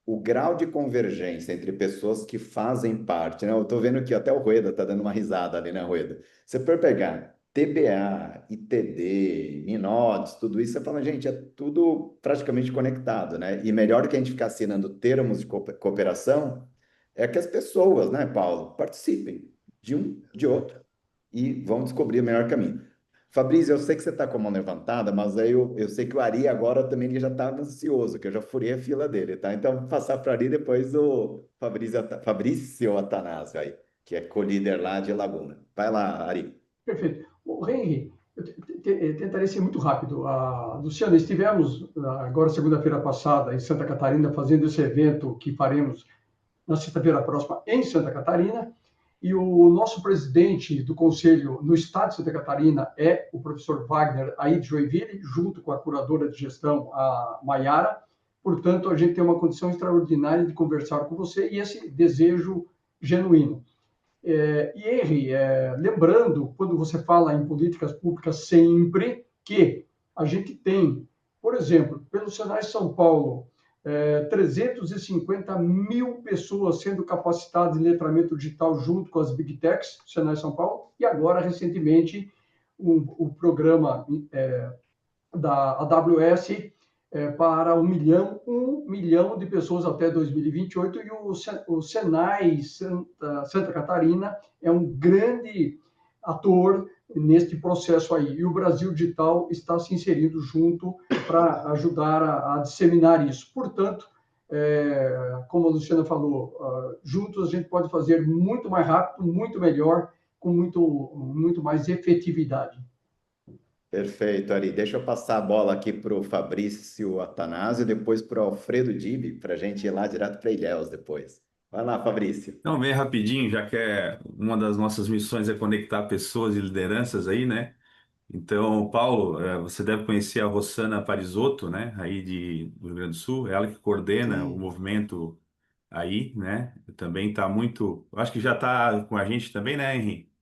o grau de convergência entre pessoas que fazem parte, né? Eu estou vendo que até o Rueda está dando uma risada ali, né, Rueda? Você for pegar TBA, ITD, Minodes, tudo isso, você fala, gente, é tudo praticamente conectado, né? E melhor do que a gente ficar assinando termos de cooperação é que as pessoas, né, Paulo, participem de um, de outro e vão descobrir o melhor caminho. Fabrício, eu sei que você está com a mão levantada, mas aí eu sei que o Ari agora também ele já está ansioso, que eu já furei a fila dele, tá? Então, vou passar para Ari depois o Fabrício Atanásio aí, que é co-líder lá de Laguna. Vai lá, Ari. Perfeito. O Henry, eu tentarei ser muito rápido. Luciano, estivemos agora, segunda-feira passada, em Santa Catarina, fazendo esse evento que faremos na sexta-feira próxima em Santa Catarina. E o nosso presidente do conselho no estado de Santa Catarina é o professor Wagner, aí de Joinville, junto com a curadora de gestão, a Maiara. Portanto, a gente tem uma condição extraordinária de conversar com você e esse desejo genuíno. E, Henry, lembrando, quando você fala em políticas públicas, sempre que a gente tem, por exemplo, pelo Senai São Paulo, 350 mil pessoas sendo capacitadas em letramento digital junto com as Big Techs do Senai São Paulo, e agora, recentemente, o programa da AWS para 1 milhão de pessoas até 2028, e o Senai Santa Catarina é um grande ator neste processo aí, e o Brasil Digital está se inserindo junto para ajudar a disseminar isso. Portanto, como a Luciana falou, juntos a gente pode fazer muito mais rápido, muito melhor, com muito mais efetividade. Perfeito, Ari. Deixa eu passar a bola aqui para o Fabrício Atanásio e depois para o Alfredo Dibi, para a gente ir lá direto para Ilhéus depois. Vai lá, Fabrício. Então, bem rapidinho, já que uma das nossas missões é conectar pessoas e lideranças aí, né? Então, Paulo, você deve conhecer a Rossana Parisotto, né? Aí do Rio Grande do Sul, ela que coordena o Sim. movimento aí, né? Também está muito, acho que já está com a gente também, né, Henrique?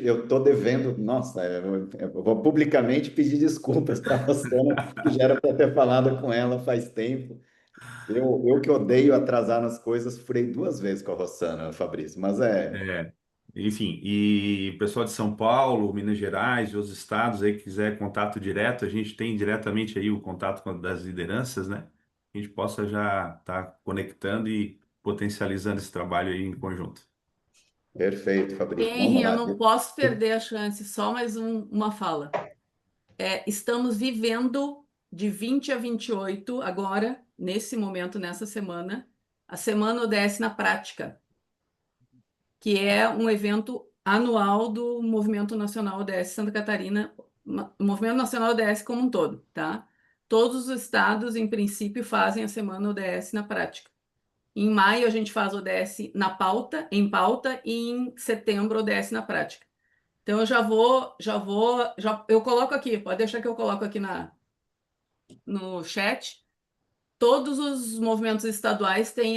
Eu estou devendo, nossa, eu vou publicamente pedir desculpas para a Rosana, que já era para ter falado com ela faz tempo. Eu que odeio atrasar nas coisas, furei 2 vezes com a Rossana, Fabrício, mas É, enfim, e o pessoal de São Paulo, Minas Gerais e outros estados aí que quiser contato direto, a gente tem diretamente aí o contato das lideranças, né? A gente possa já estar conectando e potencializando esse trabalho aí em conjunto. perfeito, Fabrício. Vamos Henry, eu lá. não posso perder a chance, só mais uma fala. Estamos vivendo de 20 a 28 agora, nesse momento, nessa semana, a Semana ODS na Prática, que é um evento anual do Movimento Nacional ODS Santa Catarina, Movimento Nacional ODS como um todo, tá? Todos os estados, em princípio, fazem a Semana ODS na prática. Em maio, a gente faz ODS em pauta, e em setembro, ODS na prática. Então, eu coloco aqui, pode deixar que eu coloco aqui no chat. Todos os movimentos estaduais têm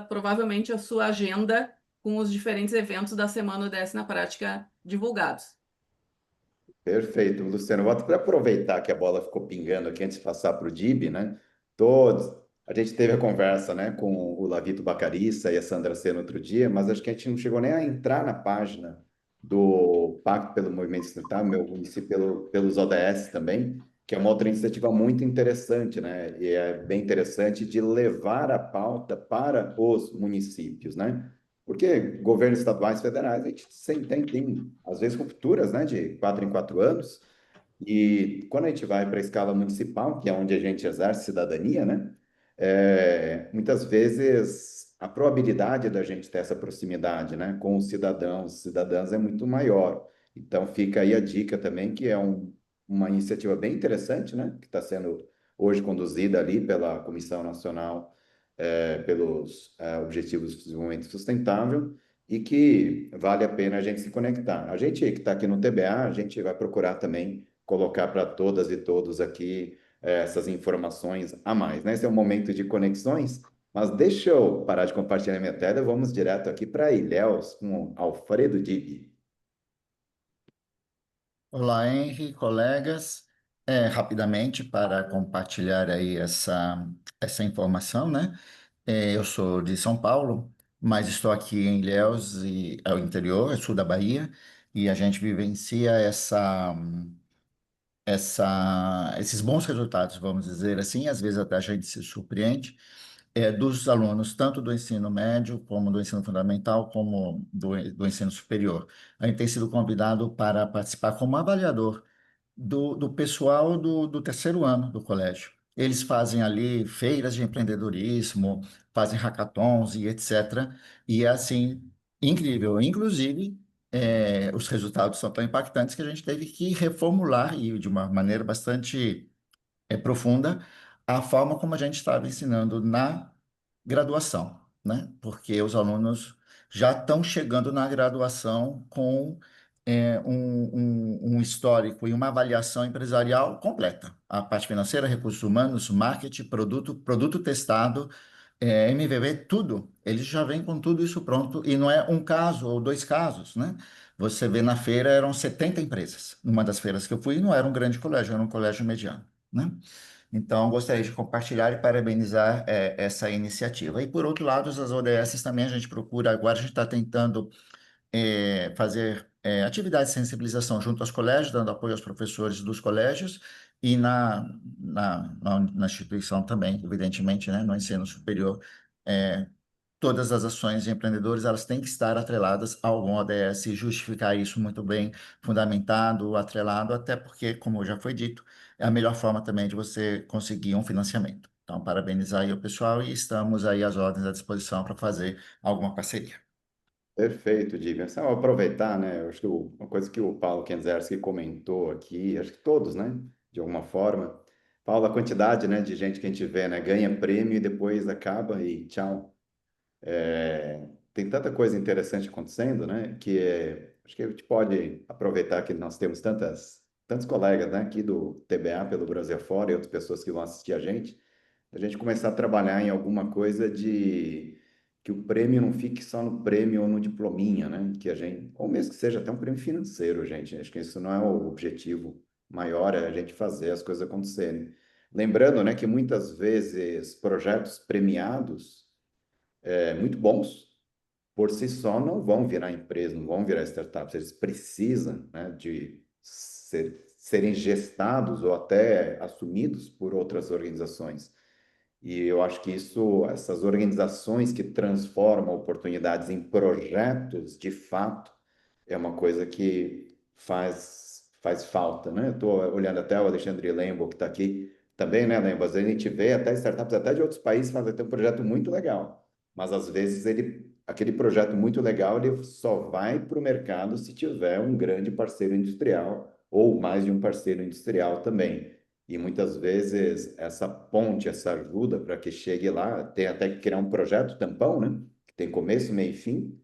provavelmente a sua agenda com os diferentes eventos da Semana ODS na Prática divulgados. Perfeito, Luciano. Vou até aproveitar que a bola ficou pingando aqui antes de passar para o Dib, né? Todos. A gente teve a conversa, né, com o Lavito Bacarissa e a Sandra Sena outro dia, mas acho que a gente não chegou nem a entrar na página do Pacto pelo Movimento Sustentável, meu município pelos ODS também, que é uma outra iniciativa muito interessante, né? E é bem interessante de levar a pauta para os municípios, né? Porque governos estaduais, federais, a gente tem às vezes rupturas, né, de 4 em 4 anos, e quando a gente vai para a escala municipal, que é onde a gente exerce cidadania, né, muitas vezes a probabilidade da gente ter essa proximidade, né, com os cidadãos, cidadãs é muito maior. Então fica aí a dica também, que é uma iniciativa bem interessante, né, que está sendo hoje conduzida ali pela Comissão Nacional pelos Objetivos de Desenvolvimento Sustentável, e que vale a pena a gente se conectar. A gente que está aqui no TBA, a gente vai procurar também colocar para todas e todos aqui essas informações a mais, né? Esse é um momento de conexões, mas deixa eu parar de compartilhar minha tela, vamos direto aqui para Ilhéus com Alfredo Dibi. Olá, Henry, colegas. Rapidamente, para compartilhar aí essa informação, né? Eu sou de São Paulo, mas estou aqui em Ilhéus, e, ao interior, sul da Bahia, e a gente vivencia esses bons resultados, vamos dizer assim, às vezes até a gente se surpreende, dos alunos, tanto do ensino médio, como do ensino fundamental, como do ensino superior. A gente tem sido convidado para participar como avaliador do pessoal do terceiro ano do colégio. Eles fazem ali feiras de empreendedorismo, fazem hackathons e etc. E é assim, incrível. Inclusive, os resultados são tão impactantes que a gente teve que reformular, e de uma maneira bastante profunda, a forma como a gente estava ensinando na graduação, né? Porque os alunos já estão chegando na graduação com um histórico e uma avaliação empresarial completa. A parte financeira, recursos humanos, marketing, produto testado, MVV, tudo. Eles já vêm com tudo isso pronto, e não é um caso ou dois casos, né? Você vê na feira, eram 70 empresas. Numa das feiras que eu fui, não era um grande colégio, era um colégio mediano. né? Então, gostaria de compartilhar e parabenizar essa iniciativa. E, por outro lado, as ODS também a gente procura, agora a gente está tentando fazer atividades de sensibilização junto aos colégios, dando apoio aos professores dos colégios e na instituição também, evidentemente, né, no ensino superior. Todas as ações de empreendedores, elas têm que estar atreladas a algum ODS e justificar isso muito bem, fundamentado, atrelado, até porque, como já foi dito, é a melhor forma também de você conseguir um financiamento. Então, parabenizar aí o pessoal e estamos aí às ordens à disposição para fazer alguma parceria. Perfeito, Diver. Só aproveitar, né? Eu acho que uma coisa que o Paulo Kenzerski comentou aqui, acho que todos, né? De alguma forma. Paulo, a quantidade, né, de gente que a gente vê, né? Ganha prêmio e depois acaba e tchau. Tem tanta coisa interessante acontecendo, né? Acho que a gente pode aproveitar que nós temos tantos colegas, né, aqui do TBA pelo Brasil afora e outras pessoas que vão assistir a gente começar a trabalhar em alguma coisa de que o prêmio não fique só no prêmio ou no diplominha, né? Que a gente, ou mesmo que seja até um prêmio financeiro, gente. Acho que isso não é o objetivo maior, é a gente fazer as coisas acontecerem. Lembrando, né, que muitas vezes projetos premiados muito bons, por si só, não vão virar empresa, não vão virar startups. Eles precisam, né, de serem gestados ou até assumidos por outras organizações. E eu acho que essas organizações que transformam oportunidades em projetos, de fato, é uma coisa que faz falta, né? Eu estou olhando até o Alexandre Lembo, que está aqui também, né, Lembo? Às vezes a gente vê até startups até de outros países fazem até um projeto muito legal, mas às vezes aquele projeto muito legal ele só vai para o mercado se tiver um grande parceiro industrial ou mais de um parceiro industrial também. E muitas vezes essa ponte, essa ajuda para que chegue lá, tem até que criar um projeto tampão, né? Que tem começo, meio e fim,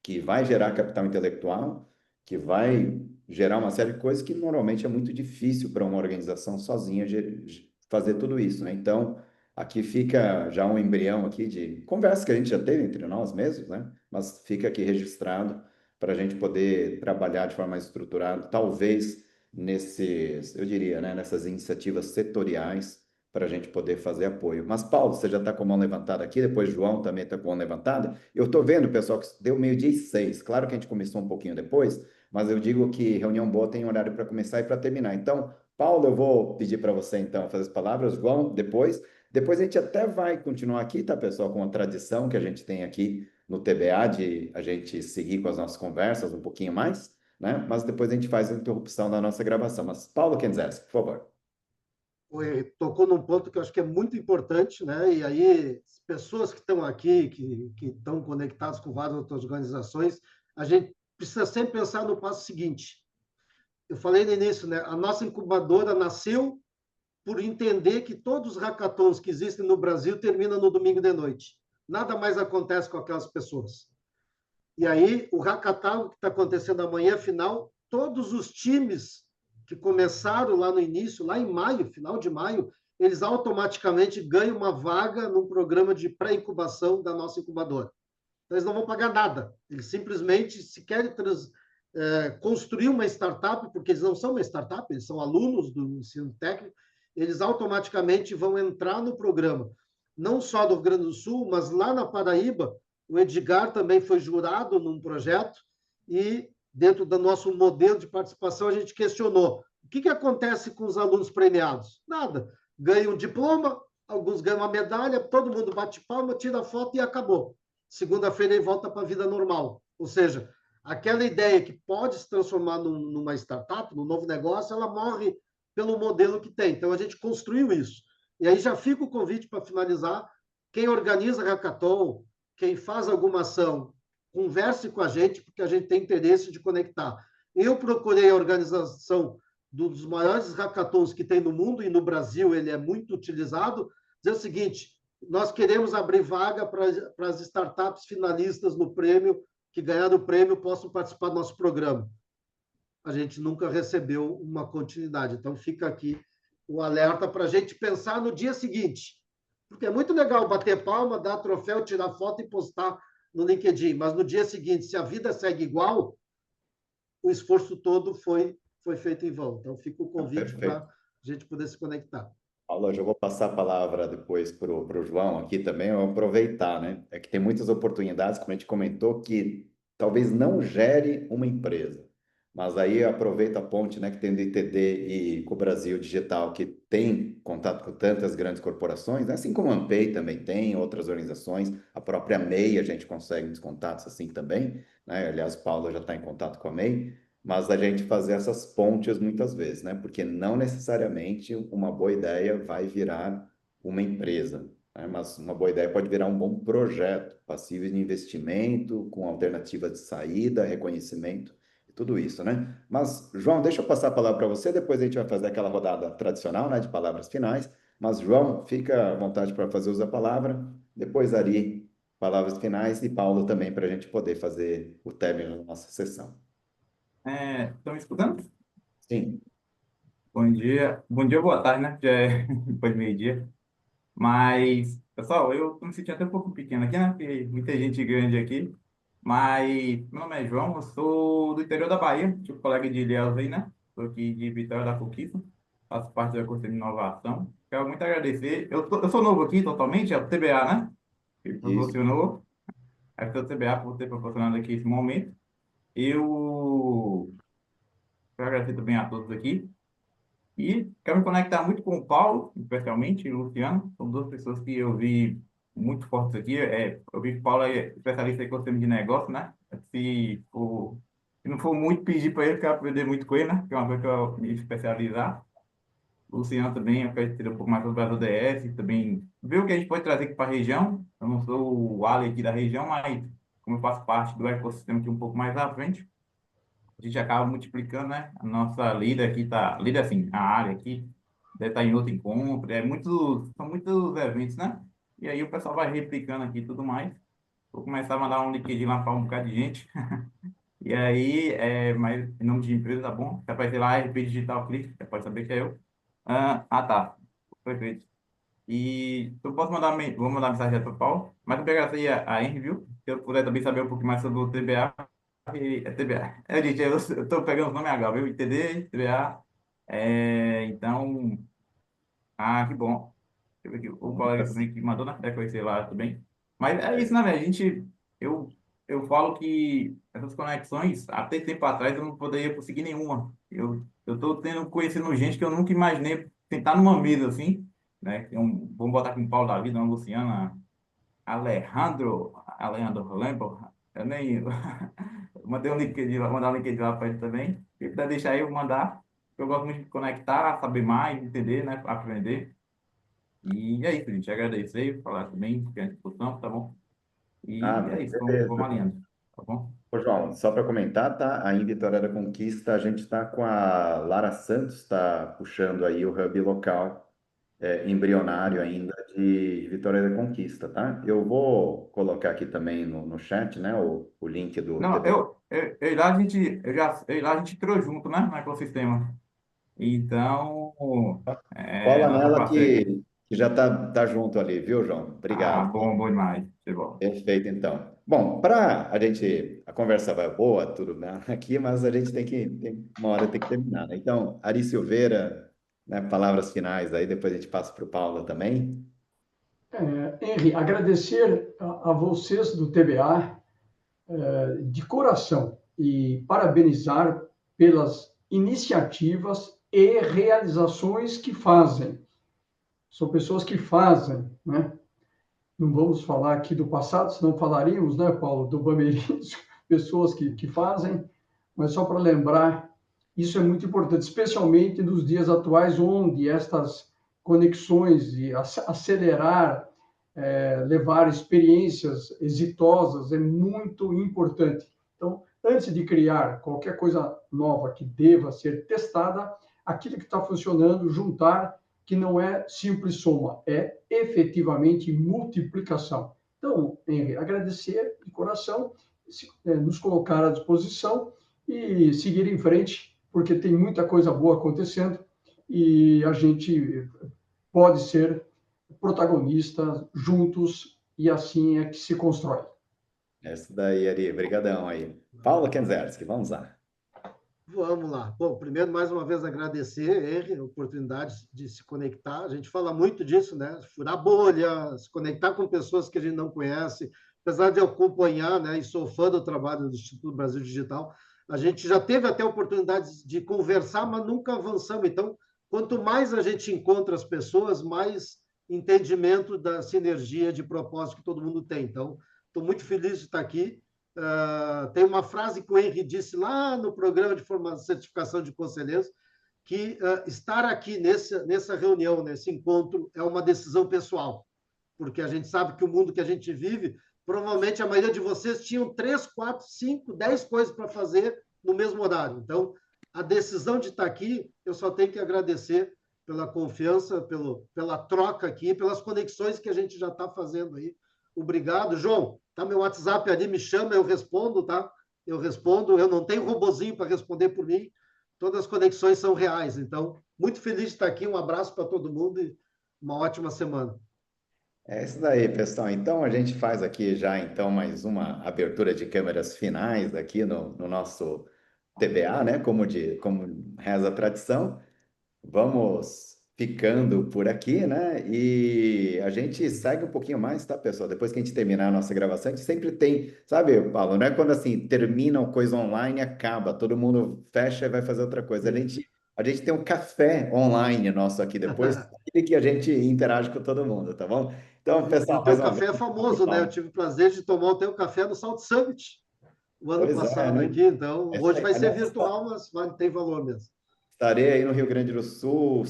que vai gerar capital intelectual, que vai gerar uma série de coisas que normalmente é muito difícil para uma organização sozinha fazer tudo isso, né? Então, aqui fica já um embrião aqui de conversa que a gente já teve entre nós mesmos, né? Mas fica aqui registrado para a gente poder trabalhar de forma mais estruturada, talvez eu diria, né, nessas iniciativas setoriais para a gente poder fazer apoio. Mas, Paulo, você já está com a mão levantada aqui, depois João também está com a mão levantada. Eu estou vendo, pessoal, que deu 12:06. Claro que a gente começou um pouquinho depois, mas eu digo que reunião boa tem horário para começar e para terminar. Então, Paulo, eu vou pedir para você, então, fazer as palavras. João, depois. Depois a gente até vai continuar aqui, tá, pessoal, com a tradição que a gente tem aqui no TBA de a gente seguir com as nossas conversas um pouquinho mais, né? Mas depois a gente faz a interrupção da nossa gravação. Mas, Paulo Kenzerski, por favor. Tocou num ponto que eu acho que é muito importante, né? E aí, as pessoas que estão aqui, que estão conectadas com várias outras organizações, a gente precisa sempre pensar no passo seguinte. Eu falei no início, né? A nossa incubadora nasceu por entender que todos os hackathons que existem no Brasil terminam no domingo de noite. Nada mais acontece com aquelas pessoas. E aí, o hackathon que está acontecendo amanhã, final, todos os times que começaram lá no início, lá em maio, final de maio, eles automaticamente ganham uma vaga num programa de pré-incubação da nossa incubadora. Então, eles não vão pagar nada. Eles simplesmente, se querem construir uma startup, porque eles não são uma startup, eles são alunos do ensino técnico, eles automaticamente vão entrar no programa. Não só do Rio Grande do Sul, mas lá na Paraíba, o Edgar também foi jurado num projeto e dentro do nosso modelo de participação, a gente questionou o que acontece com os alunos premiados? Nada. Ganham um diploma, alguns ganham uma medalha, todo mundo bate palma, tira foto e acabou. Segunda-feira ele volta para a vida normal. Ou seja, aquela ideia que pode se transformar numa startup, num novo negócio, ela morre pelo modelo que tem. Então, a gente construiu isso. E aí já fica o convite para finalizar. Quem organiza hackathon, quem faz alguma ação, converse com a gente, porque a gente tem interesse de conectar. Eu procurei a organização dos maiores hackathons que tem no mundo, e no Brasil ele é muito utilizado, dizer o seguinte, nós queremos abrir vaga para as startups finalistas no prêmio, que ganharam o prêmio, possam participar do nosso programa. A gente nunca recebeu uma continuidade. Então, fica aqui o alerta para a gente pensar no dia seguinte. Porque é muito legal bater palma, dar troféu, tirar foto e postar no LinkedIn, mas no dia seguinte, se a vida segue igual, o esforço todo foi feito em vão. Então, fica o convite para a gente poder se conectar. Paulo, eu já vou passar a palavra depois para o João aqui também, eu vou aproveitar, né? É que tem muitas oportunidades, como a gente comentou, que talvez não gere uma empresa, mas aí aproveita a ponte, né, que tem do ITD e com o Brasil Digital, que tem contato com tantas grandes corporações, né? Assim como a Ampay também tem, outras organizações, a própria MEI, a gente consegue uns contatos assim também, né? Aliás, o Paulo já está em contato com a MEI, mas a gente fazer essas pontes muitas vezes, né? Porque não necessariamente uma boa ideia vai virar uma empresa, né? Mas uma boa ideia pode virar um bom projeto, passível de investimento, com alternativa de saída, reconhecimento e tudo isso, né? Mas, João, deixa eu passar a palavra para você, depois a gente vai fazer aquela rodada tradicional, né, de palavras finais. Mas, João, fica à vontade para fazer uso da palavra. Depois, Ari, palavras finais, e Paulo também, para a gente poder fazer o término da nossa sessão. Estão me escutando? Sim. Bom dia, boa tarde, né? Já é depois do meio-dia. Mas, pessoal, eu tô me sentindo até um pouco pequeno aqui, né? Porque muita gente grande aqui. Mas, meu nome é João, eu sou do interior da Bahia, tipo colega de Ilhéus aí, né? Sou aqui de Vitória da Conquista, faço parte do ecossistema de inovação. Quero muito agradecer. Eu sou novo aqui totalmente, é o TBA, né? Que Isso. proporcionou. É o TBA por ter proporcionado aqui esse momento. Eu quero agradecer também a todos aqui. E quero me conectar muito com o Paulo, especialmente, e o Luciano. São duas pessoas que eu vi muito fortes aqui. Eu vi que o Paulo é especialista em ecossistema de negócio, né? Se não for muito pedir para ele, eu quero aprender muito com ele, né? Que é uma coisa que eu me especializar. O Luciano também, eu quero entender um pouco mais sobre as ODS, também ver o que a gente pode trazer aqui para a região. Eu não sou o Ali aqui da região, mas como eu faço parte do ecossistema aqui um pouco mais à frente, a gente acaba multiplicando, né? A nossa líder aqui tá, líder assim, a área aqui deve estar em outro encontro, são muitos eventos, né? E aí o pessoal vai replicando aqui e tudo mais. Vou começar a mandar um LinkedIn lá para um bocado de gente. E aí, mas em nome de empresa, tá bom? Se aparecer lá, RP Digital Click, você pode saber que é eu. Tá. Perfeito. E eu posso mandar, vou mandar mensagem para o Paulo, mas eu pegar aí a Henry, viu? Se eu puder também saber um pouquinho mais sobre o TBA, TBA. Gente, eu estou pegando os nomes agora, viu? ITD, TBA. Então, que bom. Deixa eu ver aqui, o colega também que mandou, né? Deve conhecer lá também. Mas é isso, né, velho? Eu, eu falo que essas conexões, até tempo atrás, eu não poderia conseguir nenhuma. Eu tô conhecendo gente que eu nunca imaginei sentar numa mesa assim, né? Vamos botar aqui um Paulo da vida, uma Luciana, Alejandro Lempo, eu nem eu mandei um LinkedIn, vou mandar um LinkedIn lá para ele também. Se puder deixar aí, eu vou mandar. Eu gosto muito de conectar, saber mais, entender, né? Aprender. E é isso, gente. Agradecer, falar também, que é a discussão, tá bom? E é isso, vamos Beleza. alinhando, tá bom? Ô, João, só para comentar, tá? Aí em Vitória da Conquista, a gente está com a Lara Santos, está puxando aí o hub local, embrionário ainda de Vitória da Conquista, tá? Eu vou colocar aqui também no chat, né, o link do Não, TB. eu e lá eu e lá a gente entrou junto, né, no ecossistema. Então, Cola nossa nela parceria. que já tá junto ali, viu, João? Obrigado. Bom demais. Foi bom. Perfeito, então. Bom, a conversa vai boa, tudo né, aqui, mas a gente uma hora tem que terminar, né? Então, Ari Silveira, né, palavras finais aí, depois a gente passa para o Paulo também. Henry, agradecer a vocês do TBA de coração e parabenizar pelas iniciativas e realizações que fazem. São pessoas que fazem, né? Não vamos falar aqui do passado, senão falaríamos, né, Paulo, do Bameirinhos, pessoas que fazem, mas só para lembrar, isso é muito importante, especialmente nos dias atuais, onde estas conexões e acelerar, levar experiências exitosas é muito importante. Então, antes de criar qualquer coisa nova que deva ser testada, aquilo que está funcionando, juntar, que não é simples soma, é efetivamente multiplicação. Então, Henry, agradecer de coração, nos colocar à disposição e seguir em frente, porque tem muita coisa boa acontecendo e a gente pode ser protagonista juntos e assim é que se constrói. Essa daí, Ari, brigadão aí. Paulo Kenzerski, vamos lá. Vamos lá. Bom, primeiro, mais uma vez, agradecer, Henry, a oportunidade de se conectar. A gente fala muito disso, né? Furar bolha, se conectar com pessoas que a gente não conhece. Apesar de eu acompanhar, né, e sou fã do trabalho do Instituto Brasil Digital, a gente já teve até oportunidades de conversar, mas nunca avançamos. Então, quanto mais a gente encontra as pessoas, mais entendimento da sinergia de propósito que todo mundo tem. Então, estou muito feliz de estar aqui. Tem uma frase que o Henry disse lá no programa de formação, certificação de conselheiros, que estar aqui nessa reunião, nesse encontro, é uma decisão pessoal, porque a gente sabe que o mundo que a gente vive, provavelmente a maioria de vocês tinham 3, 4, 5, 10 coisas para fazer no mesmo horário. Então, a decisão de estar aqui, eu só tenho que agradecer pela confiança, pela troca aqui, pelas conexões que a gente já está fazendo aí. Obrigado, João. Tá meu WhatsApp ali, me chama, eu respondo, tá? Eu respondo, eu não tenho robozinho para responder por mim. Todas as conexões são reais. Então, muito feliz de estar aqui. Um abraço para todo mundo e uma ótima semana. É isso daí, pessoal. Então, a gente faz aqui já, então, mais uma abertura de câmeras finais aqui no nosso TBA, né? Como reza a tradição. Vamos ficando por aqui, né? E a gente segue um pouquinho mais, tá, pessoal? Depois que a gente terminar a nossa gravação, a gente sempre tem, sabe, Paulo, não é quando assim termina uma coisa online e acaba, todo mundo fecha e vai fazer outra coisa. A gente tem um café online nosso aqui depois, e que a gente interage com todo mundo, tá bom? Então, E o pessoal, teu mais uma café vez. é famoso, né? Eu tive o prazer de tomar o teu café no Salt Summit o ano Pois é, passado né? aqui. Então, hoje vai ser Aliás, virtual, mas tem valor mesmo. estarei aí no Rio Grande do Sul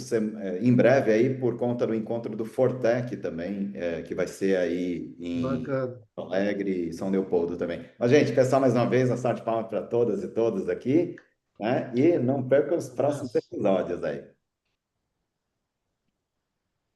em breve aí por conta do encontro do Fortec também, que vai ser aí em Bacana. Porto Alegre e São Leopoldo também. Mas, gente, pessoal, mais uma vez, uma salva de palmas para todas e todos aqui, né? E não percam os próximos Abraço. episódios aí.